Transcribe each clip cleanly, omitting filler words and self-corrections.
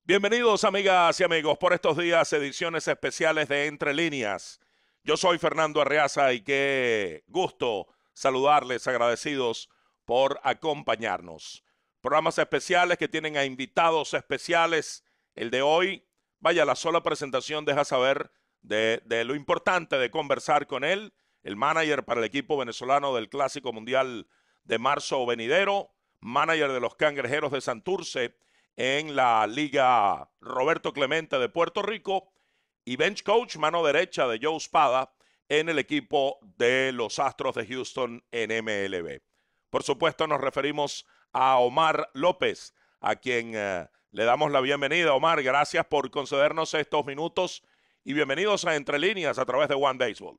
Bienvenidos amigas y amigos por estos días, ediciones especiales de Entre Líneas. Yo soy Fernando Arreaza y qué gusto saludarles, agradecidos por acompañarnos. Programas especiales que tienen a invitados especiales. El de hoy, vaya, la sola presentación deja saber de lo importante de conversar con él, el manager para el equipo venezolano del Clásico Mundial de marzo venidero, manager de los Cangrejeros de Santurce en la Liga Roberto Clemente de Puerto Rico y bench coach, mano derecha de Joe Spada en el equipo de los Astros de Houston en MLB. Por supuesto, nos referimos a Omar López, a quien le damos la bienvenida. Omar, gracias por concedernos estos minutos y bienvenidos a Entre Líneas a través de One Baseball.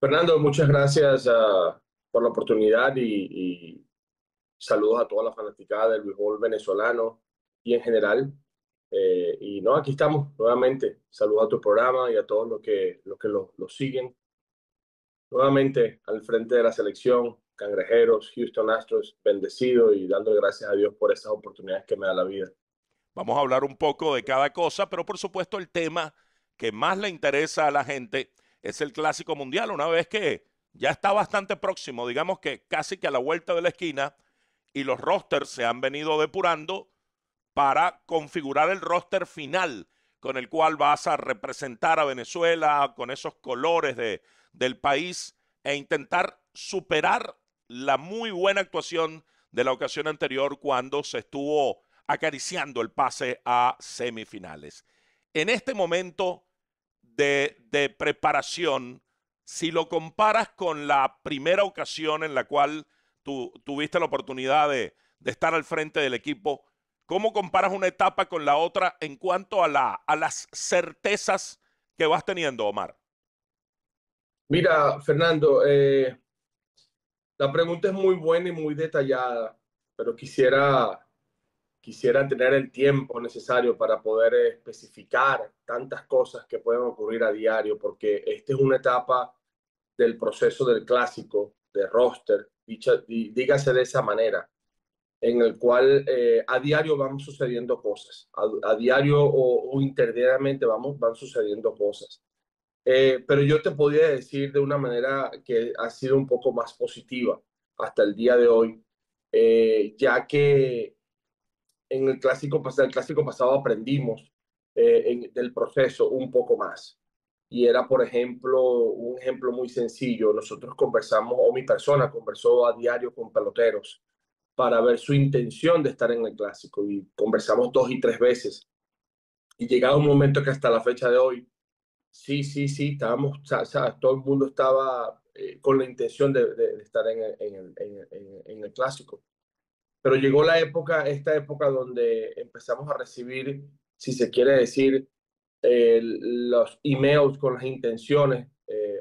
Fernando, muchas gracias por la oportunidad y saludos a toda la fanaticada del béisbol venezolano y en general. Y no, aquí estamos nuevamente. Saludos a tu programa y a todos los que lo siguen. Nuevamente al frente de la selección, Cangrejeros, Houston Astros, bendecido y dando gracias a Dios por esas oportunidades que me da la vida. Vamos a hablar un poco de cada cosa, pero por supuesto el tema que más le interesa a la gente es el Clásico Mundial, una vez que ya está bastante próximo, digamos que casi que a la vuelta de la esquina, y los rosters se han venido depurando para configurar el roster final con el cual vas a representar a Venezuela con esos colores del país e intentar superar la muy buena actuación de la ocasión anterior cuando se estuvo acariciando el pase a semifinales. En este momento de preparación, si lo comparas con la primera ocasión en la cual tú tuviste la oportunidad de estar al frente del equipo, ¿cómo comparas una etapa con la otra en cuanto a las certezas que vas teniendo, Omar? Mira, Fernando, la pregunta es muy buena y muy detallada, pero quisiera tener el tiempo necesario para poder especificar tantas cosas que pueden ocurrir a diario, porque esta es una etapa del proceso del clásico, de roster, dígase de esa manera, en el cual a diario van sucediendo cosas, a diario o interdiariamente van sucediendo cosas. Pero yo te podría decir de una manera que ha sido un poco más positiva hasta el día de hoy, ya que el clásico pasado aprendimos del proceso un poco más. Y era, por ejemplo, un ejemplo muy sencillo. Nosotros conversamos, o mi persona conversó a diario con peloteros para ver su intención de estar en el clásico. Y conversamos 2 y 3 veces. Y llegado un momento que hasta la fecha de hoy, sí, estábamos, ¿sabes? Todo el mundo estaba con la intención de estar en el clásico. Pero llegó esta época donde empezamos a recibir, si se quiere decir, los emails con las intenciones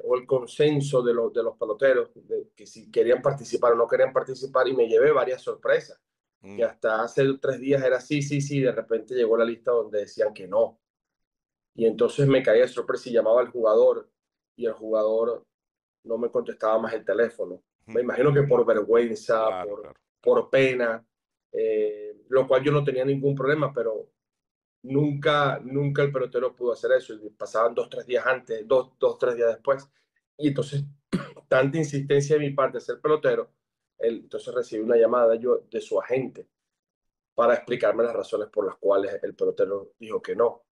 o el consenso de los peloteros, de que si querían participar o no querían participar, y me llevé varias sorpresas, que Mm, hasta hace 3 días era sí, de repente llegó la lista donde decían que no. Y entonces me caía de sorpresa y llamaba al jugador, y el jugador no me contestaba más el teléfono. Me mm, imagino que por vergüenza, claro, claro. por pena, lo cual yo no tenía ningún problema, pero nunca el pelotero pudo hacer eso. Y pasaban 2, 3 días antes, 3 días después. Y entonces, tanta insistencia de mi parte de ser pelotero, entonces recibí una llamada yo de su agente para explicarme las razones por las cuales el pelotero dijo que no.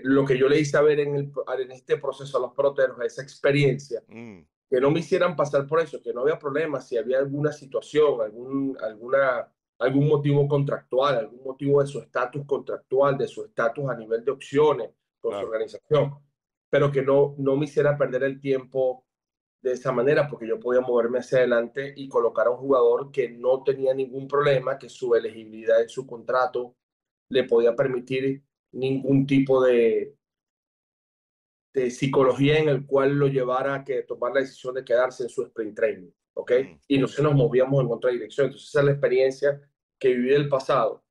Lo que yo le hice saber en este proceso a los peloteros, esa experiencia, Mm, que no me hicieran pasar por eso, que no había problema, si había alguna situación, algún motivo contractual, algún motivo de su estatus contractual, de su estatus a nivel de opciones con su claro. organización, pero que no me hiciera perder el tiempo de esa manera, porque yo podía moverme hacia adelante y colocar a un jugador que no tenía ningún problema, que su elegibilidad en su contrato le podía permitir ningún tipo de psicología en el cual lo llevara a que tomar la decisión de quedarse en su sprint training, ¿ok? Mm, Y no se nos movíamos en otra dirección. Entonces esa es la experiencia que viví del pasado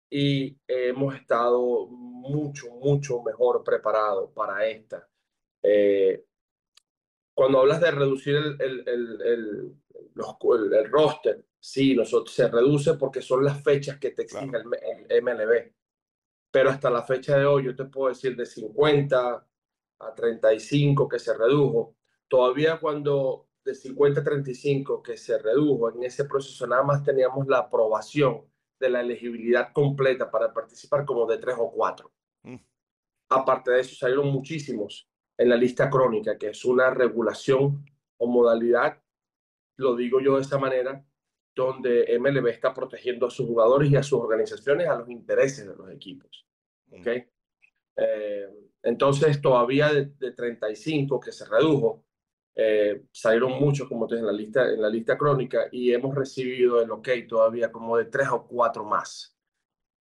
y hemos estado mucho mejor preparados para esta. Eh, Cuando hablas de reducir el roster, sí, nosotros se reduce porque son las fechas que te exige claro. el MLB. pero hasta la fecha de hoy yo te puedo decir de 50 a 35 que se redujo. Todavía cuando de 50 a 35 que se redujo, en ese proceso nada más teníamos la aprobación de la elegibilidad completa para participar como de 3 o 4. Mm. Aparte de eso, salieron muchísimos en la lista crónica, que es una regulación o modalidad, lo digo yo de esta manera, donde MLB está protegiendo a sus jugadores y a sus organizaciones, a los intereses de los equipos. ¿Ok? Mm. Entonces, todavía de 35 que se redujo, salieron muchos, como te dije, en la lista crónica y hemos recibido el OK todavía como de 3 o 4 más.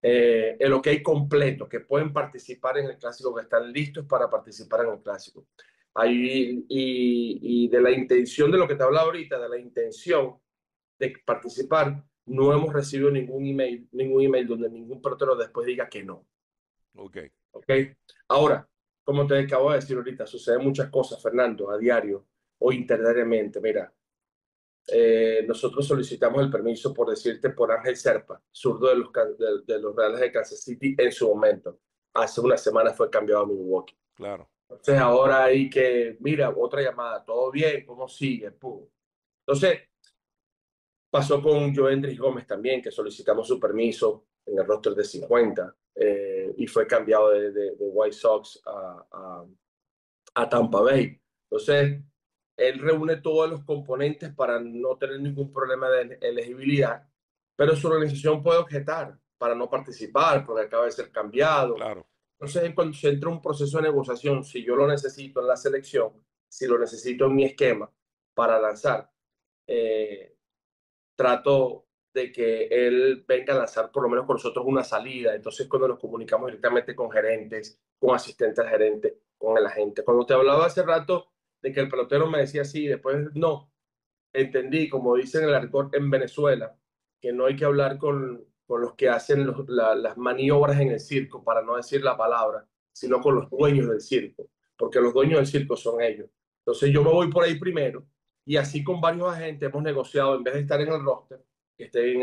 El OK completo, que pueden participar en el clásico, que están listos para participar en el clásico. Ahí, y de la intención de lo que te hablaba ahorita, de la intención de participar, no hemos recibido ningún email donde ningún pelotero después diga que no. Ok. ¿Ok? Ahora, como te acabo de decir ahorita, suceden muchas cosas, Fernando, a diario o interdiariamente. Mira, nosotros solicitamos el permiso, por decirte, por Ángel Serpa, zurdo de los Reales de Kansas City en su momento. Hace una semana fue cambiado a Milwaukee. Claro. Entonces ahora hay que, mira, otra llamada, ¿todo bien? ¿Cómo sigue? Pum. Entonces, pasó con Joendris Gómez también, que solicitamos su permiso en el roster de 50 y fue cambiado de White Sox a Tampa Bay. Entonces, él reúne todos los componentes para no tener ningún problema de elegibilidad, pero su organización puede objetar para no participar porque acaba de ser cambiado. Claro. Entonces, cuando se entra un proceso de negociación, si yo lo necesito en la selección, si lo necesito en mi esquema para lanzar, eh, trato de que él venga a lanzar por lo menos con nosotros una salida. Entonces, cuando nos comunicamos directamente con gerentes, con asistentes al gerente, con el agente. Cuando te hablaba hace rato de que el pelotero me decía sí, después no, entendí, como dicen en el argot en Venezuela, que no hay que hablar con los que hacen las maniobras en el circo, para no decir la palabra, sino con los dueños del circo, porque los dueños del circo son ellos. Entonces yo me voy por ahí primero y así con varios agentes hemos negociado, en vez de estar en el roster, que esté en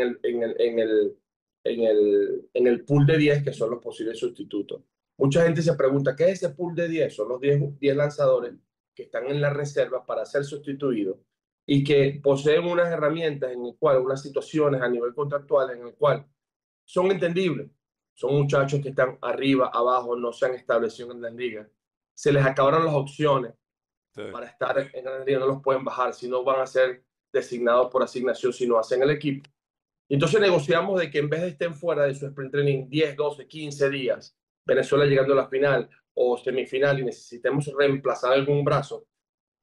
el pool de 10 que son los posibles sustitutos. Mucha gente se pregunta, ¿qué es ese pool de 10? Son los 10 lanzadores que están en la reserva para ser sustituidos y que poseen unas herramientas en el cual, unas situaciones a nivel contractual en el cual son entendibles. Son muchachos que están arriba, abajo, no se han establecido en las ligas. Se les acabaron las opciones Sí. para estar en la liga, no los pueden bajar, si no van a ser designados por asignación si no hacen el equipo. Y entonces negociamos de que en vez de estén fuera de su sprint training 10, 12, 15 días, Venezuela llegando a la final o semifinal y necesitemos reemplazar algún brazo,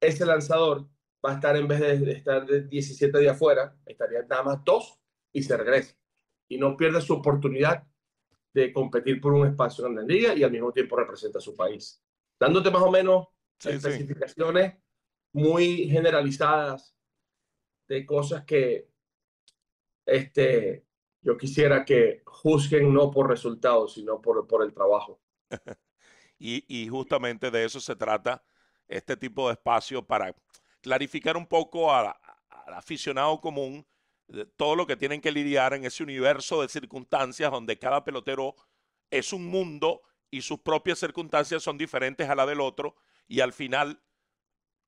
ese lanzador va a estar, en vez de estar de 17 días fuera, estaría nada más 2 y se regresa. Y no pierde su oportunidad de competir por un espacio en la liga y al mismo tiempo representa a su país. Dándote más o menos Sí, sí. especificaciones muy generalizadas de cosas que yo quisiera que juzguen no por resultados, sino por el trabajo. Y justamente de eso se trata este tipo de espacio para clarificar un poco al aficionado común de todo lo que tienen que lidiar en ese universo de circunstancias donde cada pelotero es un mundo y sus propias circunstancias son diferentes a la del otro y al final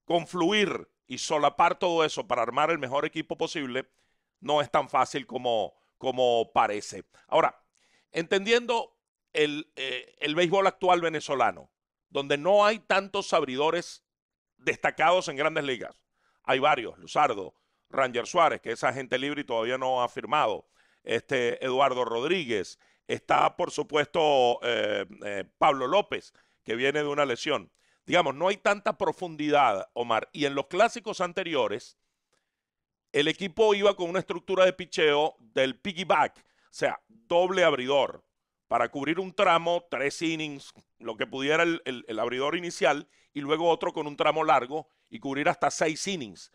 confluir y solapar todo eso para armar el mejor equipo posible no es tan fácil como parece. Ahora, entendiendo el béisbol actual venezolano, donde no hay tantos abridores destacados en grandes ligas. Hay varios, Luzardo, Ranger Suárez, que es agente libre y todavía no ha firmado, Eduardo Rodríguez, está por supuesto Pablo López, que viene de una lesión. Digamos, no hay tanta profundidad, Omar, y en los clásicos anteriores, el equipo iba con una estructura de picheo del piggyback, o sea, doble abridor, para cubrir un tramo, 3 innings, lo que pudiera el abridor inicial, y luego otro con un tramo largo y cubrir hasta 6 innings,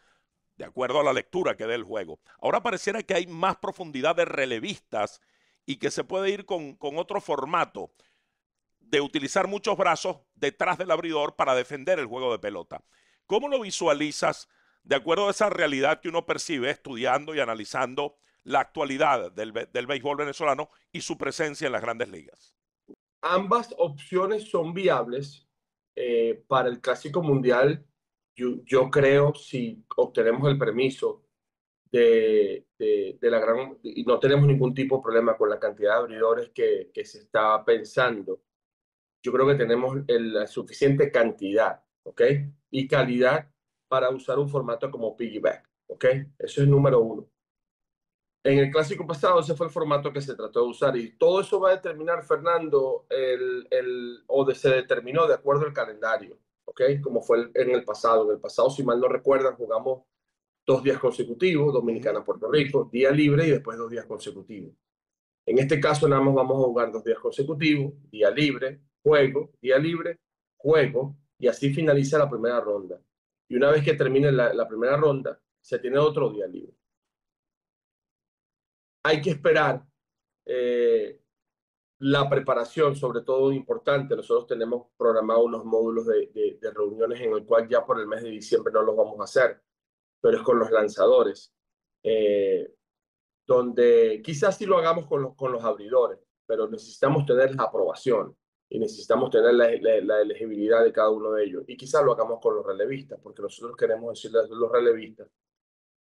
de acuerdo a la lectura que dé el juego. Ahora pareciera que hay más profundidad de relevistas y que se puede ir con otro formato de utilizar muchos brazos detrás del abridor para defender el juego de pelota. ¿Cómo lo visualizas de acuerdo a esa realidad que uno percibe estudiando y analizando la actualidad del béisbol venezolano y su presencia en las grandes ligas? ambas opciones son viables para el Clásico Mundial. Yo creo, si obtenemos el permiso de la gran, y no tenemos ningún tipo de problema con la cantidad de abridores que se está pensando, yo creo que tenemos la suficiente cantidad, ¿ok? Y calidad para usar un formato como piggyback, ¿ok? Eso es número uno. En el clásico pasado ese fue el formato que se trató de usar y todo eso va a determinar, Fernando, se determinó de acuerdo al calendario, ¿ok? Como fue en el pasado. En el pasado, si mal no recuerdan, jugamos 2 días consecutivos, Dominicana-Puerto Rico, día libre y después 2 días consecutivos. En este caso, nada más vamos a jugar 2 días consecutivos, día libre, juego, día libre, juego, y así finaliza la primera ronda. Y una vez que termine la primera ronda, se tiene otro día libre. Hay que esperar eh, la preparación, sobre todo importante. Nosotros tenemos programados unos módulos de reuniones en el cual ya por el mes de diciembre no los vamos a hacer, pero es con los lanzadores. Donde quizás sí lo hagamos con los abridores, pero necesitamos tener la aprobación y necesitamos tener la elegibilidad de cada uno de ellos. Y quizás lo hagamos con los relevistas, porque nosotros queremos decirles a los relevistas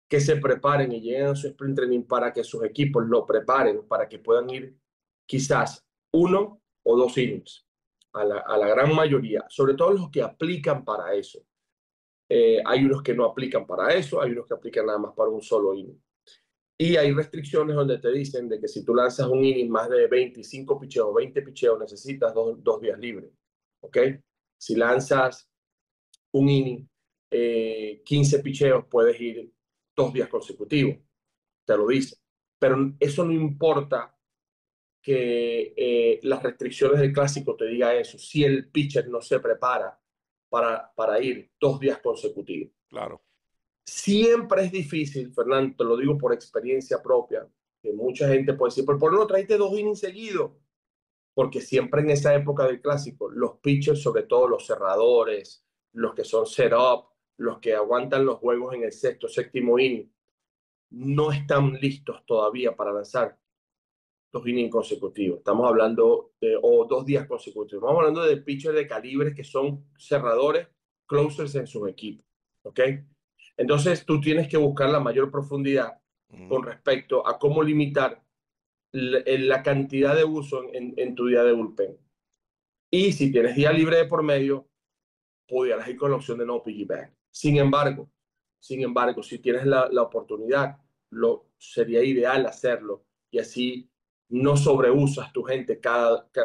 que se preparen y lleguen a su sprint training para que sus equipos lo preparen, para que puedan ir quizás 1 o 2 innings a la gran mayoría, sobre todo los que aplican para eso. Hay unos que no aplican para eso, hay unos que aplican nada más para un solo inning. Y hay restricciones donde te dicen de que si tú lanzas un inning más de 25 picheos, 20 picheos, necesitas 2 días libres. ¿Ok? Si lanzas un inning, 15 picheos, puedes ir 2 días consecutivos. Te lo dice. Pero eso no importa que las restricciones del clásico te diga eso. Si el pitcher no se prepara para ir 2 días consecutivos. Claro. Siempre es difícil, Fernando, te lo digo por experiencia propia, que mucha gente puede decir, ¿por qué no traiste 2 innings seguidos? Porque siempre en esa época del clásico, los pitchers, sobre todo los cerradores, los que son set-up, los que aguantan los juegos en el sexto, séptimo inning, no están listos todavía para lanzar 2 innings consecutivos. Estamos hablando o 2 días consecutivos. Estamos hablando de pitchers de calibres que son cerradores, closers en sus equipos. ¿Ok? Entonces tú tienes que buscar la mayor profundidad con respecto a cómo limitar la cantidad de uso en tu día de bullpen. Y si tienes día libre de por medio, pudieras ir con la opción de no piggyback. Sin embargo, si tienes la oportunidad, sería ideal hacerlo y así no sobreusas tu gente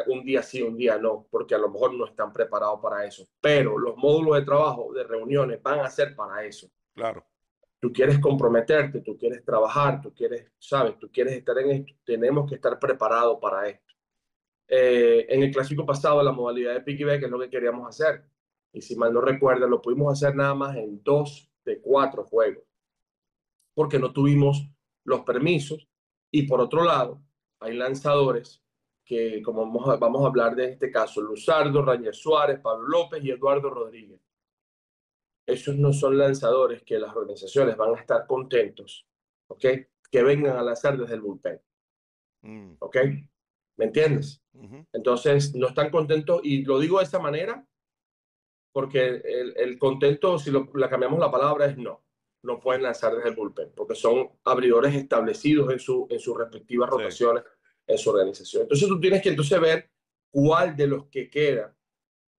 un día sí, un día no, porque a lo mejor no están preparados para eso. Pero los módulos de trabajo, de reuniones, van a ser para eso. Claro. Tú quieres comprometerte, tú quieres trabajar, tú quieres, sabes, tú quieres estar en esto. Tenemos que estar preparados para esto. En el clásico pasado, la modalidad de piggyback es lo que queríamos hacer. Y si mal no recuerdo, lo pudimos hacer nada más en 2 de 4 juegos, porque no tuvimos los permisos. Y por otro lado, hay lanzadores que, como vamos a hablar de este caso, Luzardo, Ranger Suárez, Pablo López y Eduardo Rodríguez. Esos no son lanzadores que las organizaciones van a estar contentos, ¿ok? Que vengan a lanzar desde el bullpen, ¿ok? ¿Me entiendes? Entonces, no están contentos, y lo digo de esta manera porque el contento, si la cambiamos la palabra, es no. No pueden lanzar desde el bullpen, porque son abridores establecidos en sus respectivas Sí. rotaciones, en su organización. Entonces, tú tienes que entonces ver cuál de los que quedan,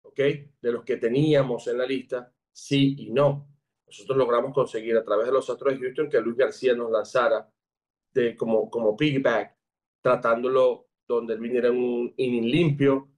¿ok? De los que teníamos en la lista, sí y no. Nosotros logramos conseguir a través de los Astros de Houston que Luis García nos lanzara como piggyback, tratándolo donde él viniera en un inning limpio,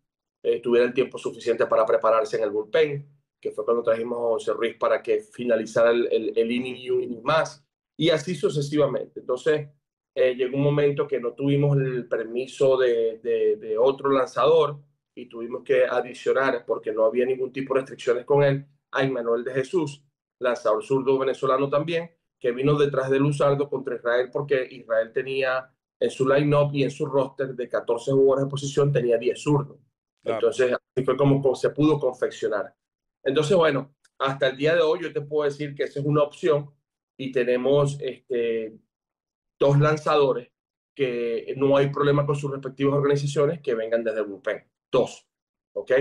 tuviera el tiempo suficiente para prepararse en el bullpen, que fue cuando trajimos a José Ruiz para que finalizara el inning y un inning más, y así sucesivamente. Entonces, llegó un momento que no tuvimos el permiso de otro lanzador y tuvimos que adicionar, porque no había ningún tipo de restricciones con él, a Emmanuel de Jesús, lanzador zurdo venezolano también, que vino detrás de Luzardo contra Israel, porque Israel tenía en su line-up y en su roster de 14 jugadores de posición, tenía 10 zurdos. Claro. Entonces, así fue como se pudo confeccionar. Entonces, bueno, hasta el día de hoy yo te puedo decir que esa es una opción y tenemos 2 lanzadores que no hay problema con sus respectivas organizaciones que vengan desde el bullpen. 2, ¿ok?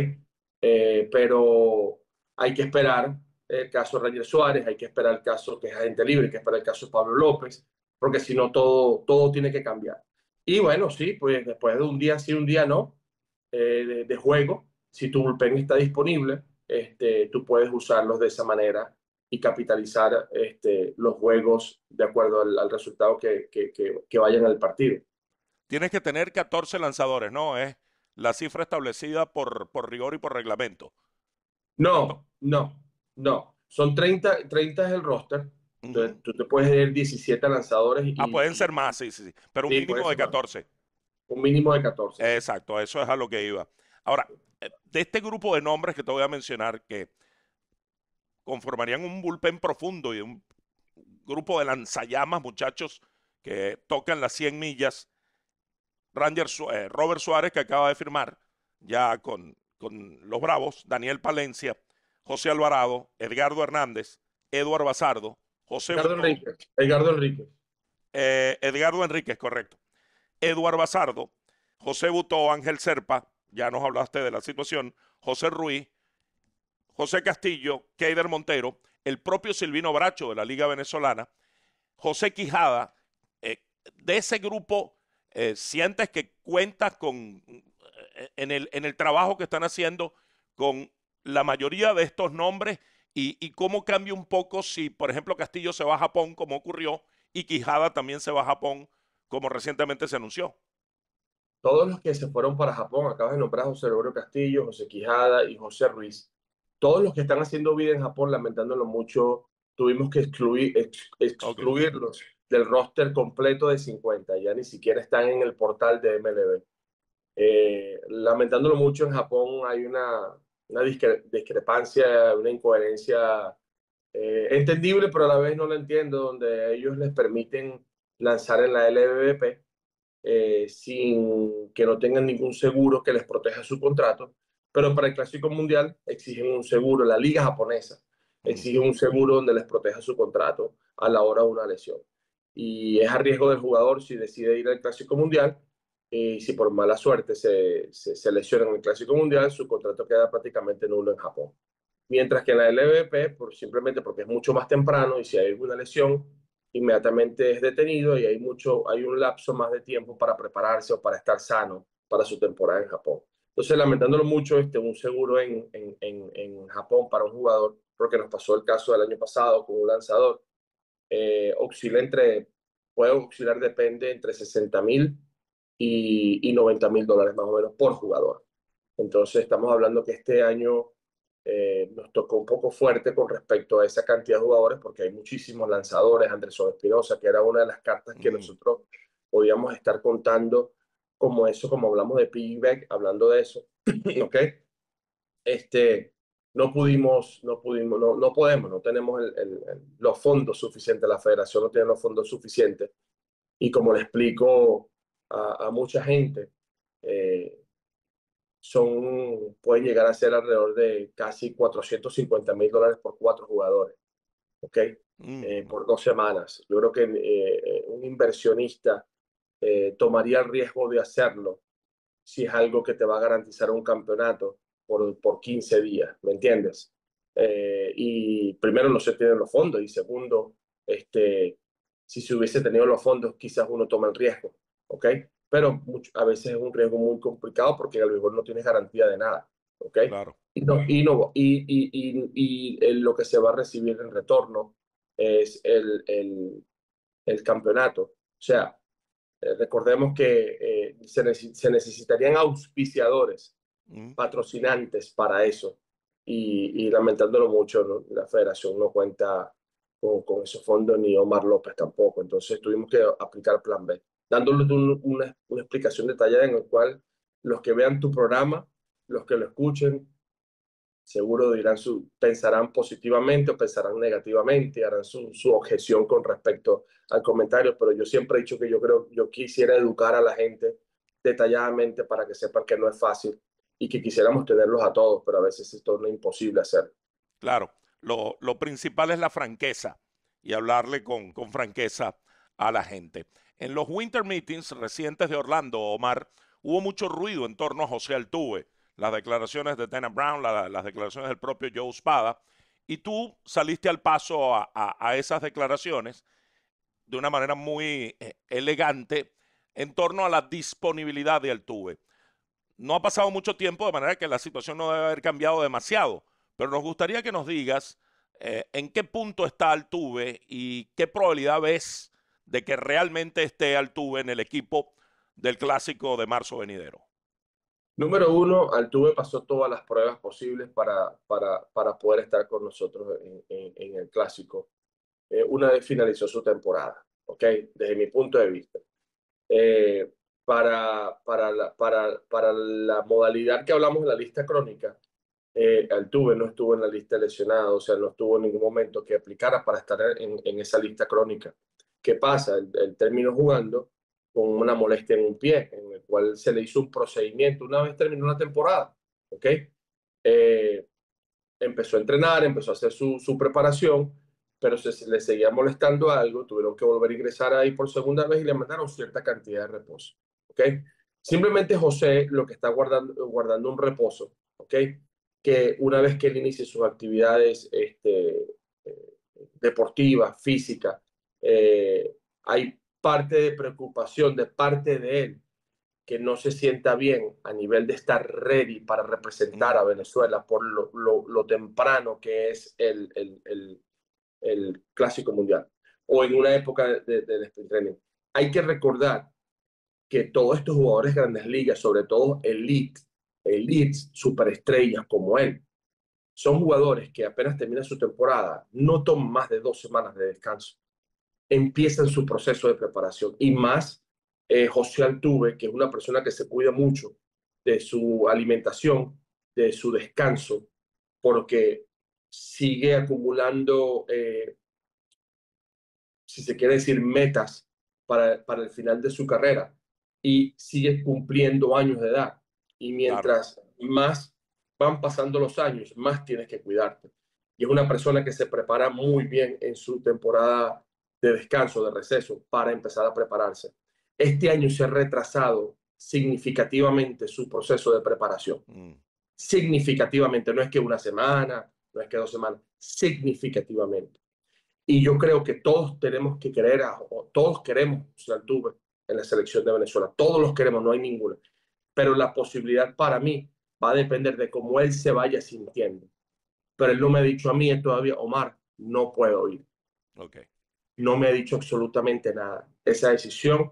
Pero hay que esperar el caso de Ranger Suárez, hay que esperar el caso que es agente libre, hay que esperar el caso de Pablo López, porque si no todo tiene que cambiar. Y bueno, sí, pues después de un día sí, un día no, de juego, si tu bullpen está disponible, tú puedes usarlos de esa manera y capitalizar los juegos de acuerdo al resultado que vayan al partido. Tienes que tener 14 lanzadores, ¿no? Es la cifra establecida por rigor y por reglamento. No, no, no. Son 30 es el roster. Ujú. Entonces, tú te puedes ir 17 lanzadores Ah, pueden ser más, sí, sí, sí. Pero un sí, puede mínimo de ser más. 14. Un mínimo de 14, sí. Exacto, eso es a lo que iba. Ahora, de este grupo de nombres que te voy a mencionar, que conformarían un bullpen profundo y un grupo de lanzallamas, muchachos, que tocan las 100 millas. Robert Suárez, que acaba de firmar ya con los Bravos, Daniel Palencia, José Alvarado, Edgardo Hernández, Eduard Bazardo, José Edgardo Butó, Enríquez. Edgardo Enríquez. Edgardo Enríquez, correcto, Eduard Bazardo, José Butó, Ángel Serpa, ya nos hablaste de la situación, José Ruiz, José Castillo, Keider Montero, el propio Silvino Bracho de la Liga Venezolana, José Quijada. De ese grupo, ¿sientes que cuentas con, en el trabajo que están haciendo con la mayoría de estos nombres y cómo cambia un poco si, por ejemplo, Castillo se va a Japón, como ocurrió, y Quijada también se va a Japón, como recientemente se anunció? Todos los que se fueron para Japón, acabas de nombrar a José Gregorio Castillo, José Quijada y José Ruiz. Todos los que están haciendo vida en Japón, lamentándolo mucho, tuvimos que Ok. excluirlos del roster completo de 50. Ya ni siquiera están en el portal de MLB. Lamentándolo mucho, en Japón hay una discrepancia, una incoherencia entendible, pero a la vez no la entiendo, donde ellos les permiten lanzar en la LVP sin que no tengan ningún seguro que les proteja su contrato, pero para el Clásico Mundial exigen un seguro, la liga japonesa Mm. exige un seguro donde les proteja su contrato a la hora de una lesión. Y es a riesgo del jugador si decide ir al Clásico Mundial y si por mala suerte se lesiona en el Clásico Mundial, su contrato queda prácticamente nulo en Japón. Mientras que en la LVP, simplemente porque es mucho más temprano y si hay alguna lesión, inmediatamente es detenido y hay un lapso más de tiempo para prepararse o para estar sano para su temporada en Japón. Entonces, lamentándolo mucho, un seguro en Japón para un jugador, porque nos pasó el caso del año pasado con un lanzador, oscila puede oscilar, depende, entre 60.000 y 90.000 dólares más o menos por jugador. Entonces, estamos hablando que este año nos tocó un poco fuerte con respecto a esa cantidad de jugadores, porque hay muchísimos lanzadores. Anderson Espinosa, que era una de las cartas que Mm. nosotros podíamos estar contando como eso, como hablamos de piggyback, hablando de eso, ¿ok? No podemos, no tenemos los fondos suficientes, la federación no tiene los fondos suficientes. Y como le explico a mucha gente, eh, pueden llegar a ser alrededor de casi 450.000 dólares por 4 jugadores, ¿ok? Mm. Por 2 semanas. Yo creo que un inversionista tomaría el riesgo de hacerlo si es algo que te va a garantizar un campeonato por 15 días, ¿me entiendes? Y primero no se tienen los fondos y segundo, si se hubiese tenido los fondos, quizás uno toma el riesgo, ¿ok? Pero a veces es un riesgo muy complicado porque en el béisbol no tienes garantía de nada, ¿ok? Claro. Lo que se va a recibir en retorno es el campeonato. O sea, recordemos que se necesitarían auspiciadores, Mm. patrocinantes para eso. Y lamentándolo mucho, ¿no? La federación no cuenta con esos fondos ni Omar López tampoco. Entonces tuvimos que aplicar plan B, dándole una explicación detallada en el cual los que vean tu programa, los que lo escuchen, seguro pensarán positivamente o pensarán negativamente, harán su objeción con respecto al comentario, pero yo siempre he dicho que yo quisiera educar a la gente detalladamente para que sepan que no es fácil y que quisiéramos tenerlos a todos, pero a veces esto es imposible hacer. Claro, lo principal es la franqueza y hablarle con franqueza a la gente. En los Winter Meetings recientes de Orlando, Omar, hubo mucho ruido en torno a José Altuve, las declaraciones de Dana Brown, las declaraciones del propio Joe Spada, y tú saliste al paso a esas declaraciones de una manera muy elegante en torno a la disponibilidad de Altuve. No ha pasado mucho tiempo, de manera que la situación no debe haber cambiado demasiado, pero nos gustaría que nos digas en qué punto está Altuve y qué probabilidad ves de que realmente esté Altuve en el equipo del clásico de marzo venidero. Número uno, Altuve pasó todas las pruebas posibles para poder estar con nosotros en el clásico una vez finalizó su temporada, ¿ok? Desde mi punto de vista. Eh, para la modalidad que hablamos de la lista crónica, Altuve no estuvo en la lista de lesionados, o sea, no estuvo en ningún momento que aplicara para estar en esa lista crónica. ¿Qué pasa? Él terminó jugando con una molestia en un pie, en el cual se le hizo un procedimiento una vez terminó la temporada, ¿ok? Eh, Empezó a entrenar, empezó a hacer su preparación, pero se le seguía molestando algo, tuvieron que volver a ingresar ahí por segunda vez y le mandaron cierta cantidad de reposo, ¿ok? Simplemente José lo que está guardando un reposo, ¿ok? Que una vez que él inicie sus actividades deportivas, físicas, hay parte de preocupación de parte de él que no se sienta bien a nivel de estar ready para representar Mm, a Venezuela por lo temprano que es el Clásico Mundial o en una época de sprint training. Hay que recordar que todos estos jugadores de grandes ligas, sobre todo elites, superestrellas como él, son jugadores que apenas terminan su temporada, no toman más de 2 semanas de descanso, empiezan su proceso de preparación y más José Altuve, que es una persona que se cuida mucho de su alimentación, de su descanso, porque sigue acumulando, si se quiere decir, metas para el final de su carrera y sigue cumpliendo años de edad. Y claro. mientras más van pasando los años, más tienes que cuidarte. Y es una persona que se prepara muy bien en su temporada de descanso, de receso, para empezar a prepararse. Este año se ha retrasado significativamente su proceso de preparación. Mm, Significativamente, no es que una semana, no es que 2 semanas, significativamente. Y yo creo que todos tenemos que querer, o todos queremos a Altuve en la selección de Venezuela. Todos los queremos, no hay ninguna. Pero la posibilidad para mí va a depender de cómo él se vaya sintiendo. Pero él no me ha dicho a mí todavía, Omar, no puedo ir. ok, No me ha dicho absolutamente nada. Esa decisión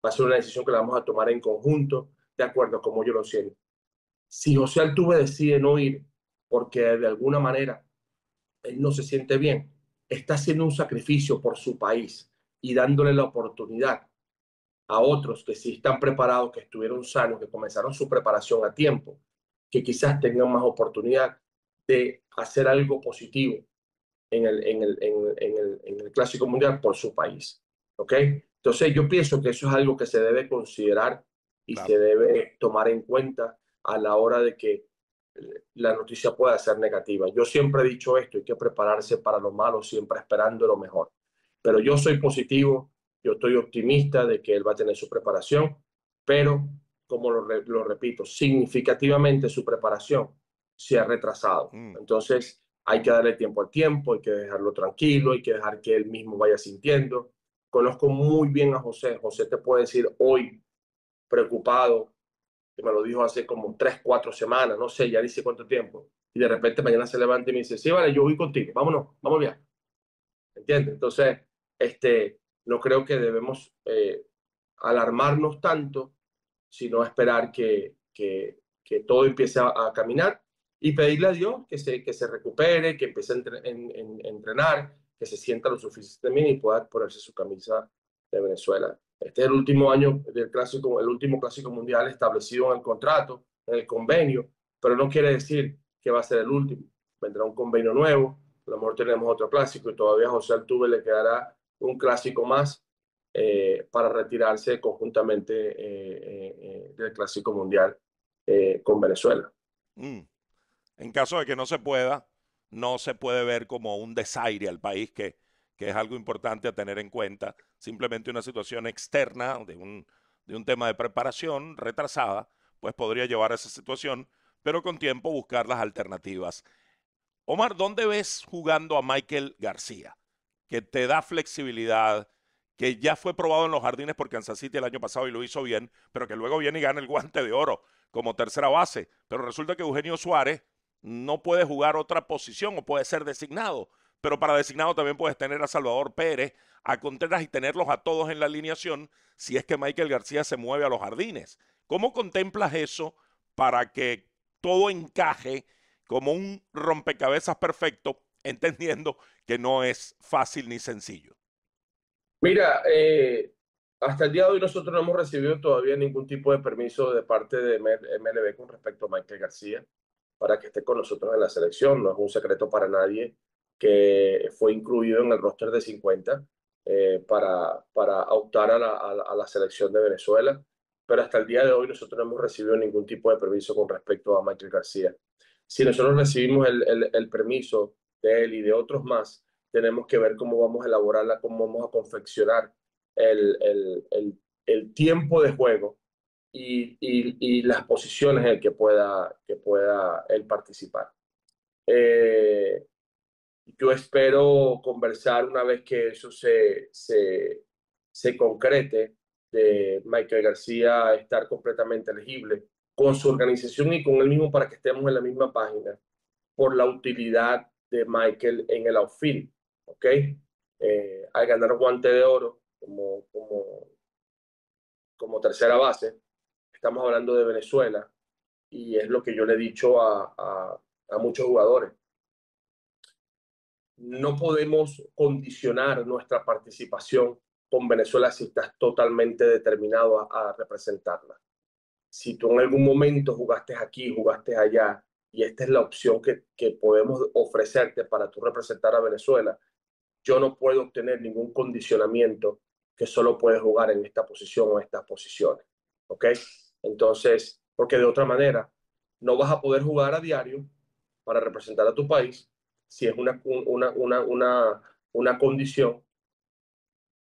va a ser una decisión que la vamos a tomar en conjunto, de acuerdo a cómo yo lo siento. Si José Altuve decide no ir porque de alguna manera él no se siente bien, está haciendo un sacrificio por su país y dándole la oportunidad a otros que sí están preparados, que estuvieron sanos, que comenzaron su preparación a tiempo, que quizás tengan más oportunidad de hacer algo positivo en el Clásico Mundial por su país. ¿Ok? Entonces yo pienso que eso es algo que se debe considerar y se claro. debe tomar en cuenta a la hora de que la noticia pueda ser negativa. Yo siempre he dicho esto, hay que prepararse para lo malo, siempre esperando lo mejor. Pero yo soy positivo, yo estoy optimista de que él va a tener su preparación, pero como lo repito, significativamente su preparación se ha retrasado. Mm, Entonces hay que darle tiempo al tiempo, hay que dejarlo tranquilo, hay que dejar que él mismo vaya sintiendo. Conozco muy bien a José. José te puede decir hoy preocupado, que me lo dijo hace como 3, 4 semanas, no sé, ya dice cuánto tiempo. Y de repente mañana se levanta y me dice, sí, vale, yo voy contigo, vámonos, vamos bien. ¿Entiendes? Entonces, no creo que debemos alarmarnos tanto, sino esperar que todo empiece a caminar y pedirle a Dios que se recupere, que empiece a entrenar, que se sienta lo suficiente bien y pueda ponerse su camisa de Venezuela. Este es el último año del clásico, el último clásico mundial establecido en el contrato, en el convenio, pero no quiere decir que va a ser el último. Vendrá un convenio nuevo, a lo mejor tenemos otro clásico y todavía a José Altuve le quedará un clásico más para retirarse conjuntamente del Clásico Mundial con Venezuela. mm. En caso de que no se pueda, no se puede ver como un desaire al país, que es algo importante a tener en cuenta. Simplemente una situación externa de un tema de preparación retrasada, pues podría llevar a esa situación, pero con tiempo buscar las alternativas. Omar, ¿dónde ves jugando a Michael García? Que te da flexibilidad, que ya fue probado en los Jardines por Kansas City el año pasado y lo hizo bien, pero que luego viene y gana el guante de oro como tercera base. Pero resulta que Eugenio Suárez no puede jugar otra posición o puede ser designado. Pero para designado también puedes tener a Salvador Pérez, a Contreras y tenerlos a todos en la alineación si es que Michael García se mueve a los Jardines. ¿Cómo contemplas eso para que todo encaje como un rompecabezas perfecto, entendiendo que no es fácil ni sencillo? Mira, hasta el día de hoy nosotros no hemos recibido todavía ningún tipo de permiso de parte de MLB con respecto a Michael García para que esté con nosotros en la selección. No es un secreto para nadie que fue incluido en el roster de 50 para optar a la selección de Venezuela, pero hasta el día de hoy nosotros no hemos recibido ningún tipo de permiso con respecto a Michael García. Si nosotros recibimos el permiso de él y de otros más, tenemos que ver cómo vamos a elaborarla, cómo vamos a confeccionar el, el, el, el tiempo de juego y las posiciones en que pueda él participar. Eh, yo espero conversar una vez que eso se concrete, de Michael García estar completamente elegible con su organización y con él mismo para que estemos en la misma página por la utilidad de Michael en el outfield, ¿ok? Al ganar guante de oro como tercera base, estamos hablando de Venezuela y es lo que yo le he dicho a muchos jugadores. No podemos condicionar nuestra participación con Venezuela si estás totalmente determinado a representarla. Si tú en algún momento jugaste aquí, jugaste allá, y esta es la opción que podemos ofrecerte para tú representar a Venezuela, yo no puedo obtener ningún condicionamiento que solo puedes jugar en esta posición o estas posiciones. ¿Ok? Entonces, porque de otra manera, no vas a poder jugar a diario para representar a tu país si es una condición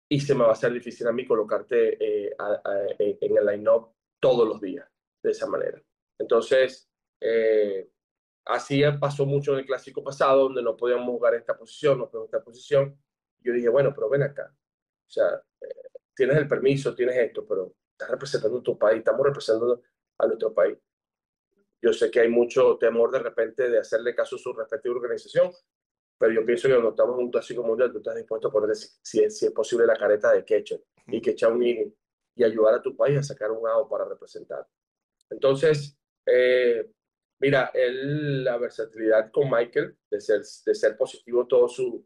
y se me va a hacer difícil a mí colocarte en el line-up todos los días de esa manera. Entonces, así pasó mucho en el clásico pasado, donde no podíamos jugar esta posición, no podíamos esta posición. Yo dije, bueno, pero ven acá. O sea, tienes el permiso, tienes esto, pero estás representando tu país, estamos representando a nuestro país. Yo sé que hay mucho temor de repente de hacerle caso a su respectiva organización, pero yo pienso que cuando estamos en un clásico mundial, tú estás dispuesto a poner, si es posible, la careta de catcher y que echar un inning y ayudar a tu país a sacar un out para representar. Entonces, mira, la versatilidad con Michael, de ser positivo todo su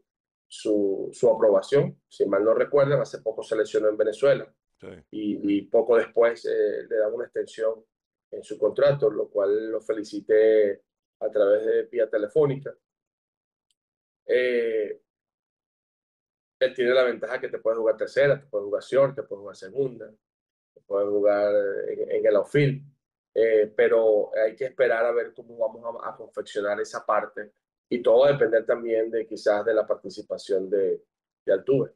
aprobación, si mal no recuerdan, hace poco se lesionó en Venezuela Sí. y poco después le dan una extensión en su contrato, lo cual lo felicité a través de vía telefónica. Eh, Él tiene la ventaja que te puede jugar tercera, te puede jugar short, te puede jugar segunda, te puede jugar en el outfield, pero hay que esperar a ver cómo vamos a confeccionar esa parte y todo va a depender también de quizás de la participación de Altuve.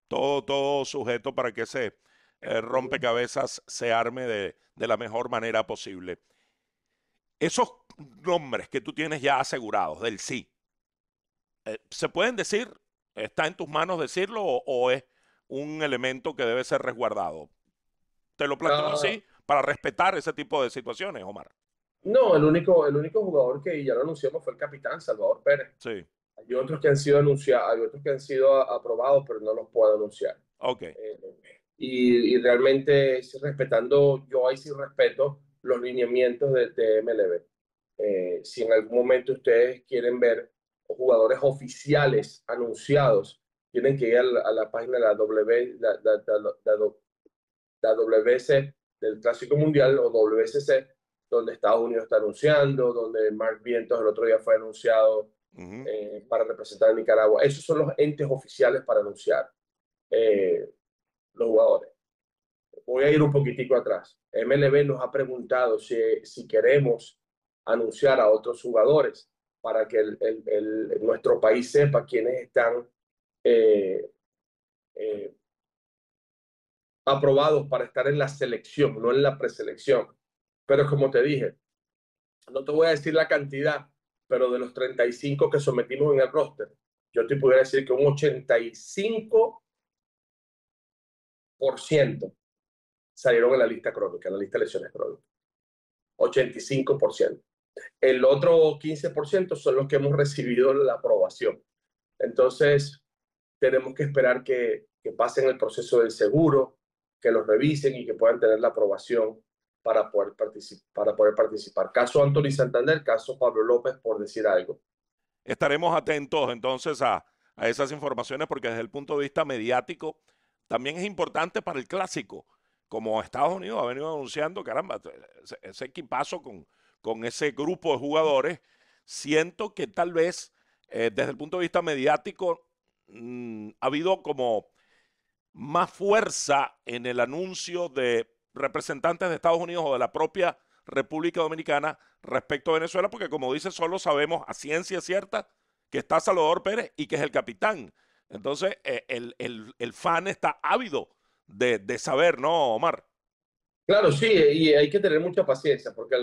Todo sujeto para que ese Ujú. rompecabezas se arme de la mejor manera posible. Esos nombres que tú tienes ya asegurados del sí, ¿se pueden decir? ¿Está en tus manos decirlo o es un elemento que debe ser resguardado? Te lo planteo Ah, así para respetar ese tipo de situaciones, Omar. no, el único jugador que ya lo anunciamos fue el capitán Salvador Pérez. Sí, Hay otros que han sido anunciados, hay otros que han sido aprobados, pero no los puedo anunciar. ok. Eh, y realmente respetando, yo ahí sí respeto los lineamientos de MLB. Si en algún momento ustedes quieren ver jugadores oficiales anunciados, tienen que ir a la página de la WC del Clásico Mundial o WSC, donde Estados Unidos está anunciando, donde Mark Vientos el otro día fue anunciado Ujú. para representar a Nicaragua. Esos son los entes oficiales para anunciar eh, los jugadores. Voy a ir un poquitico atrás. MLB nos ha preguntado si queremos anunciar a otros jugadores para que nuestro país sepa quiénes están eh, eh, aprobados para estar en la selección, no en la preselección. Pero como te dije, no te voy a decir la cantidad, pero de los 35 que sometimos en el roster, yo te pudiera decir que un 85% salieron en la lista crónica, en la lista de lesiones crónicas. 85%. El otro 15% son los que hemos recibido la aprobación. Entonces, tenemos que esperar que pasen el proceso del seguro, que los revisen y que puedan tener la aprobación para poder participar. Caso Anthony Santander, caso Pablo López, por decir algo. Estaremos atentos entonces a esas informaciones porque desde el punto de vista mediático también es importante para el clásico. Como Estados Unidos ha venido anunciando, caramba, ese equipazo con ese grupo de jugadores, siento que tal vez desde el punto de vista mediático ha habido como más fuerza en el anuncio de representantes de Estados Unidos o de la propia República Dominicana respecto a Venezuela, porque como dice, solo sabemos a ciencia cierta que está Salvador Pérez y que es el capitán. Entonces, el fan está ávido de saber, ¿no, Omar? Claro, sí, y hay que tener mucha paciencia, porque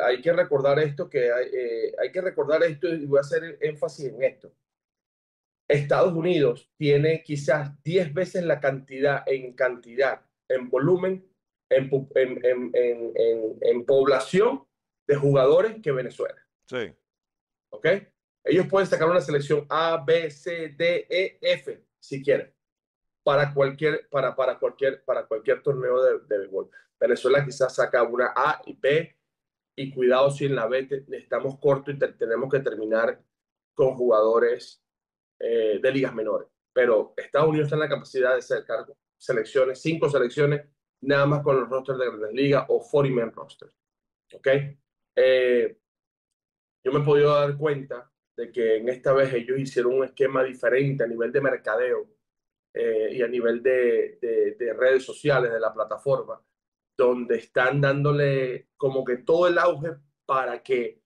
hay que recordar esto, hay que recordar esto y voy a hacer énfasis en esto. Estados Unidos tiene quizás 10 veces la cantidad, en volumen, en población de jugadores que Venezuela. Sí. ¿Ok? Ellos pueden sacar una selección A, B, C, D, E, F, si quieren, para cualquier torneo de béisbol. Venezuela quizás saca una A y B, y cuidado si en la B estamos cortos y tenemos que terminar con jugadores de ligas menores. Pero Estados Unidos está en la capacidad de sacar selecciones, 5 selecciones, nada más con los rosters de grandes ligas o 40-man roster. ¿Ok? Yo me he podido dar cuenta de que en esta vez ellos hicieron un esquema diferente a nivel de mercadeo y a nivel de redes sociales de la plataforma, donde están dándole como que todo el auge para que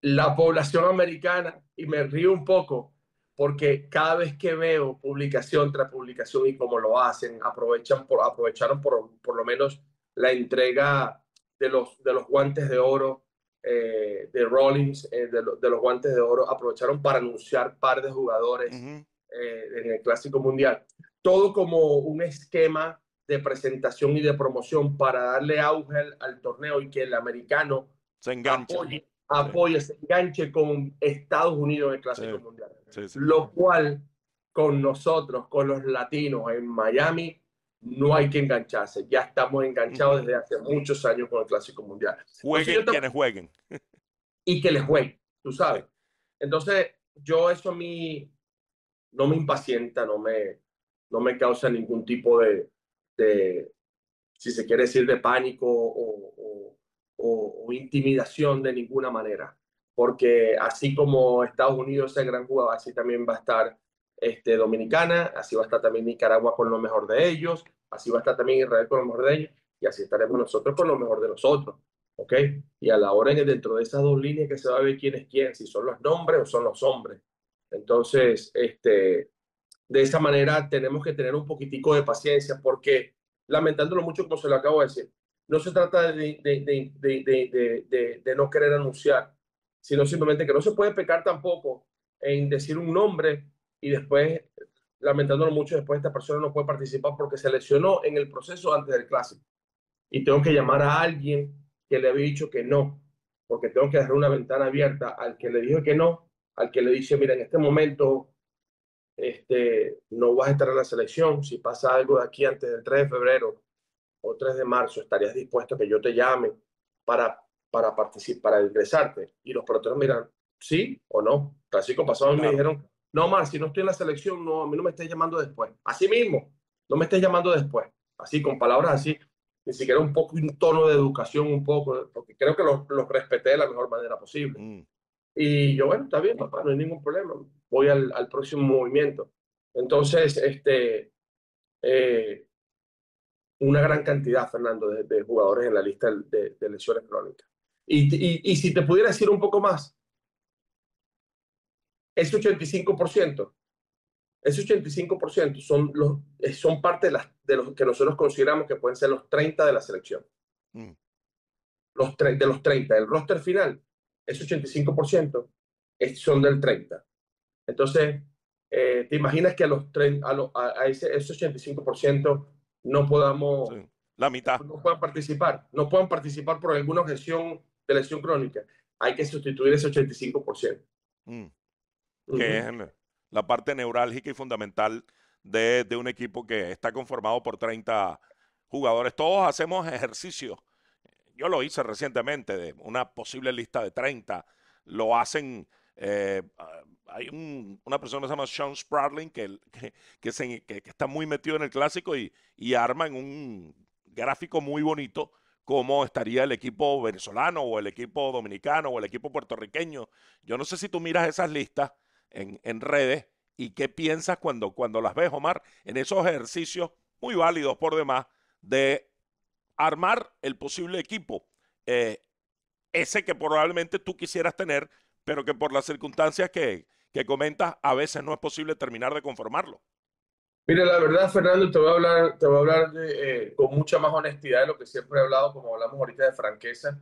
la población americana, y me río un poco, porque cada vez que veo publicación tras publicación y cómo lo hacen, aprovecharon por lo menos la entrega de los guantes de oro de Rollins, de los guantes de oro, aprovecharon para anunciar par de jugadores Ujú. en el Clásico Mundial. Todo como un esquema de presentación y de promoción para darle auge al torneo y que el americano Se engancha. Sí, apoye, se enganche con Estados Unidos en el sí, Clásico Mundial. sí, sí. Lo cual, con nosotros, con los latinos en Miami, no hay que engancharse. Ya estamos enganchados Ujú. desde hace muchos años con el Clásico Mundial. Entonces Jueguen quienes jueguen. y que les juegue, tú Sí. sabes. Entonces, yo eso a mí no me impacienta, no me causa ningún tipo de, si se quiere decir, de pánico o intimidación de ninguna manera. Porque así como Estados Unidos es el gran jugador, así también va a estar Dominicana, así va a estar también Nicaragua con lo mejor de ellos, así va a estar también Israel con lo mejor de ellos, y así estaremos nosotros con lo mejor de nosotros. ¿Ok? Y a la hora que dentro de esas dos líneas que se va a ver quién es quién, si son los nombres o son los hombres. Entonces, de esa manera tenemos que tener un poquitico de paciencia porque, lamentándolo mucho como se lo acabo de decir, no se trata de no querer anunciar, sino simplemente que no se puede pecar tampoco en decir un nombre y después, lamentándolo mucho, después esta persona no puede participar porque se lesionó en el proceso antes del clásico. Y tengo que llamar a alguien que le había dicho que no, porque tengo que dejar una ventana abierta al que le dijo que no, al que le dice, mira, en este momento no vas a estar en la selección. Si pasa algo de aquí antes del 3 de febrero o 3 de marzo, ¿estarías dispuesto a que yo te llame para participar, para ingresarte? Y los peloteros miran, sí o no. Así como pasado y me Claro. dijeron, no, Mar, si no estoy en la selección, no, a mí no me estés llamando después. Así mismo, no me estés llamando después. Así, con palabras así, ni siquiera un poco, un tono de educación, un poco, porque creo que los respeté de la mejor manera posible. Mm. Y yo, bueno, está bien, papá, no hay ningún problema. Voy al próximo movimiento. Entonces, eh, una gran cantidad, Fernando, de jugadores en la lista de lesiones crónicas. Y si te pudiera decir un poco más, ese 85%, ese 85% son parte de los que nosotros consideramos que pueden ser los 30 de la selección. Mm. de los 30, el roster final, ese 85% son del 30. Entonces, ¿te imaginas que a los 30, ese 85% no Sí, podamos, la mitad. no puedan participar? No puedan participar por alguna objeción de lesión crónica. Hay que sustituir ese 85%. Mm, que es Ujú. la parte neurálgica y fundamental de un equipo que está conformado por 30 jugadores. Todos hacemos ejercicios. Yo lo hice recientemente de una posible lista de 30. Lo hacen, hay una persona que se llama Sean Spradlin que está muy metido en el clásico y arma en un gráfico muy bonito cómo estaría el equipo venezolano o el equipo dominicano o el equipo puertorriqueño. Yo no sé si tú miras esas listas en redes y qué piensas cuando las ves, Omar, en esos ejercicios muy válidos por demás de armar el posible equipo, eh, ese que probablemente tú quisieras tener, pero que por las circunstancias que comentas a veces no es posible terminar de conformarlo. Mira, la verdad, Fernando, te voy a hablar con mucha más honestidad de lo que siempre he hablado, como hablamos ahorita de franqueza.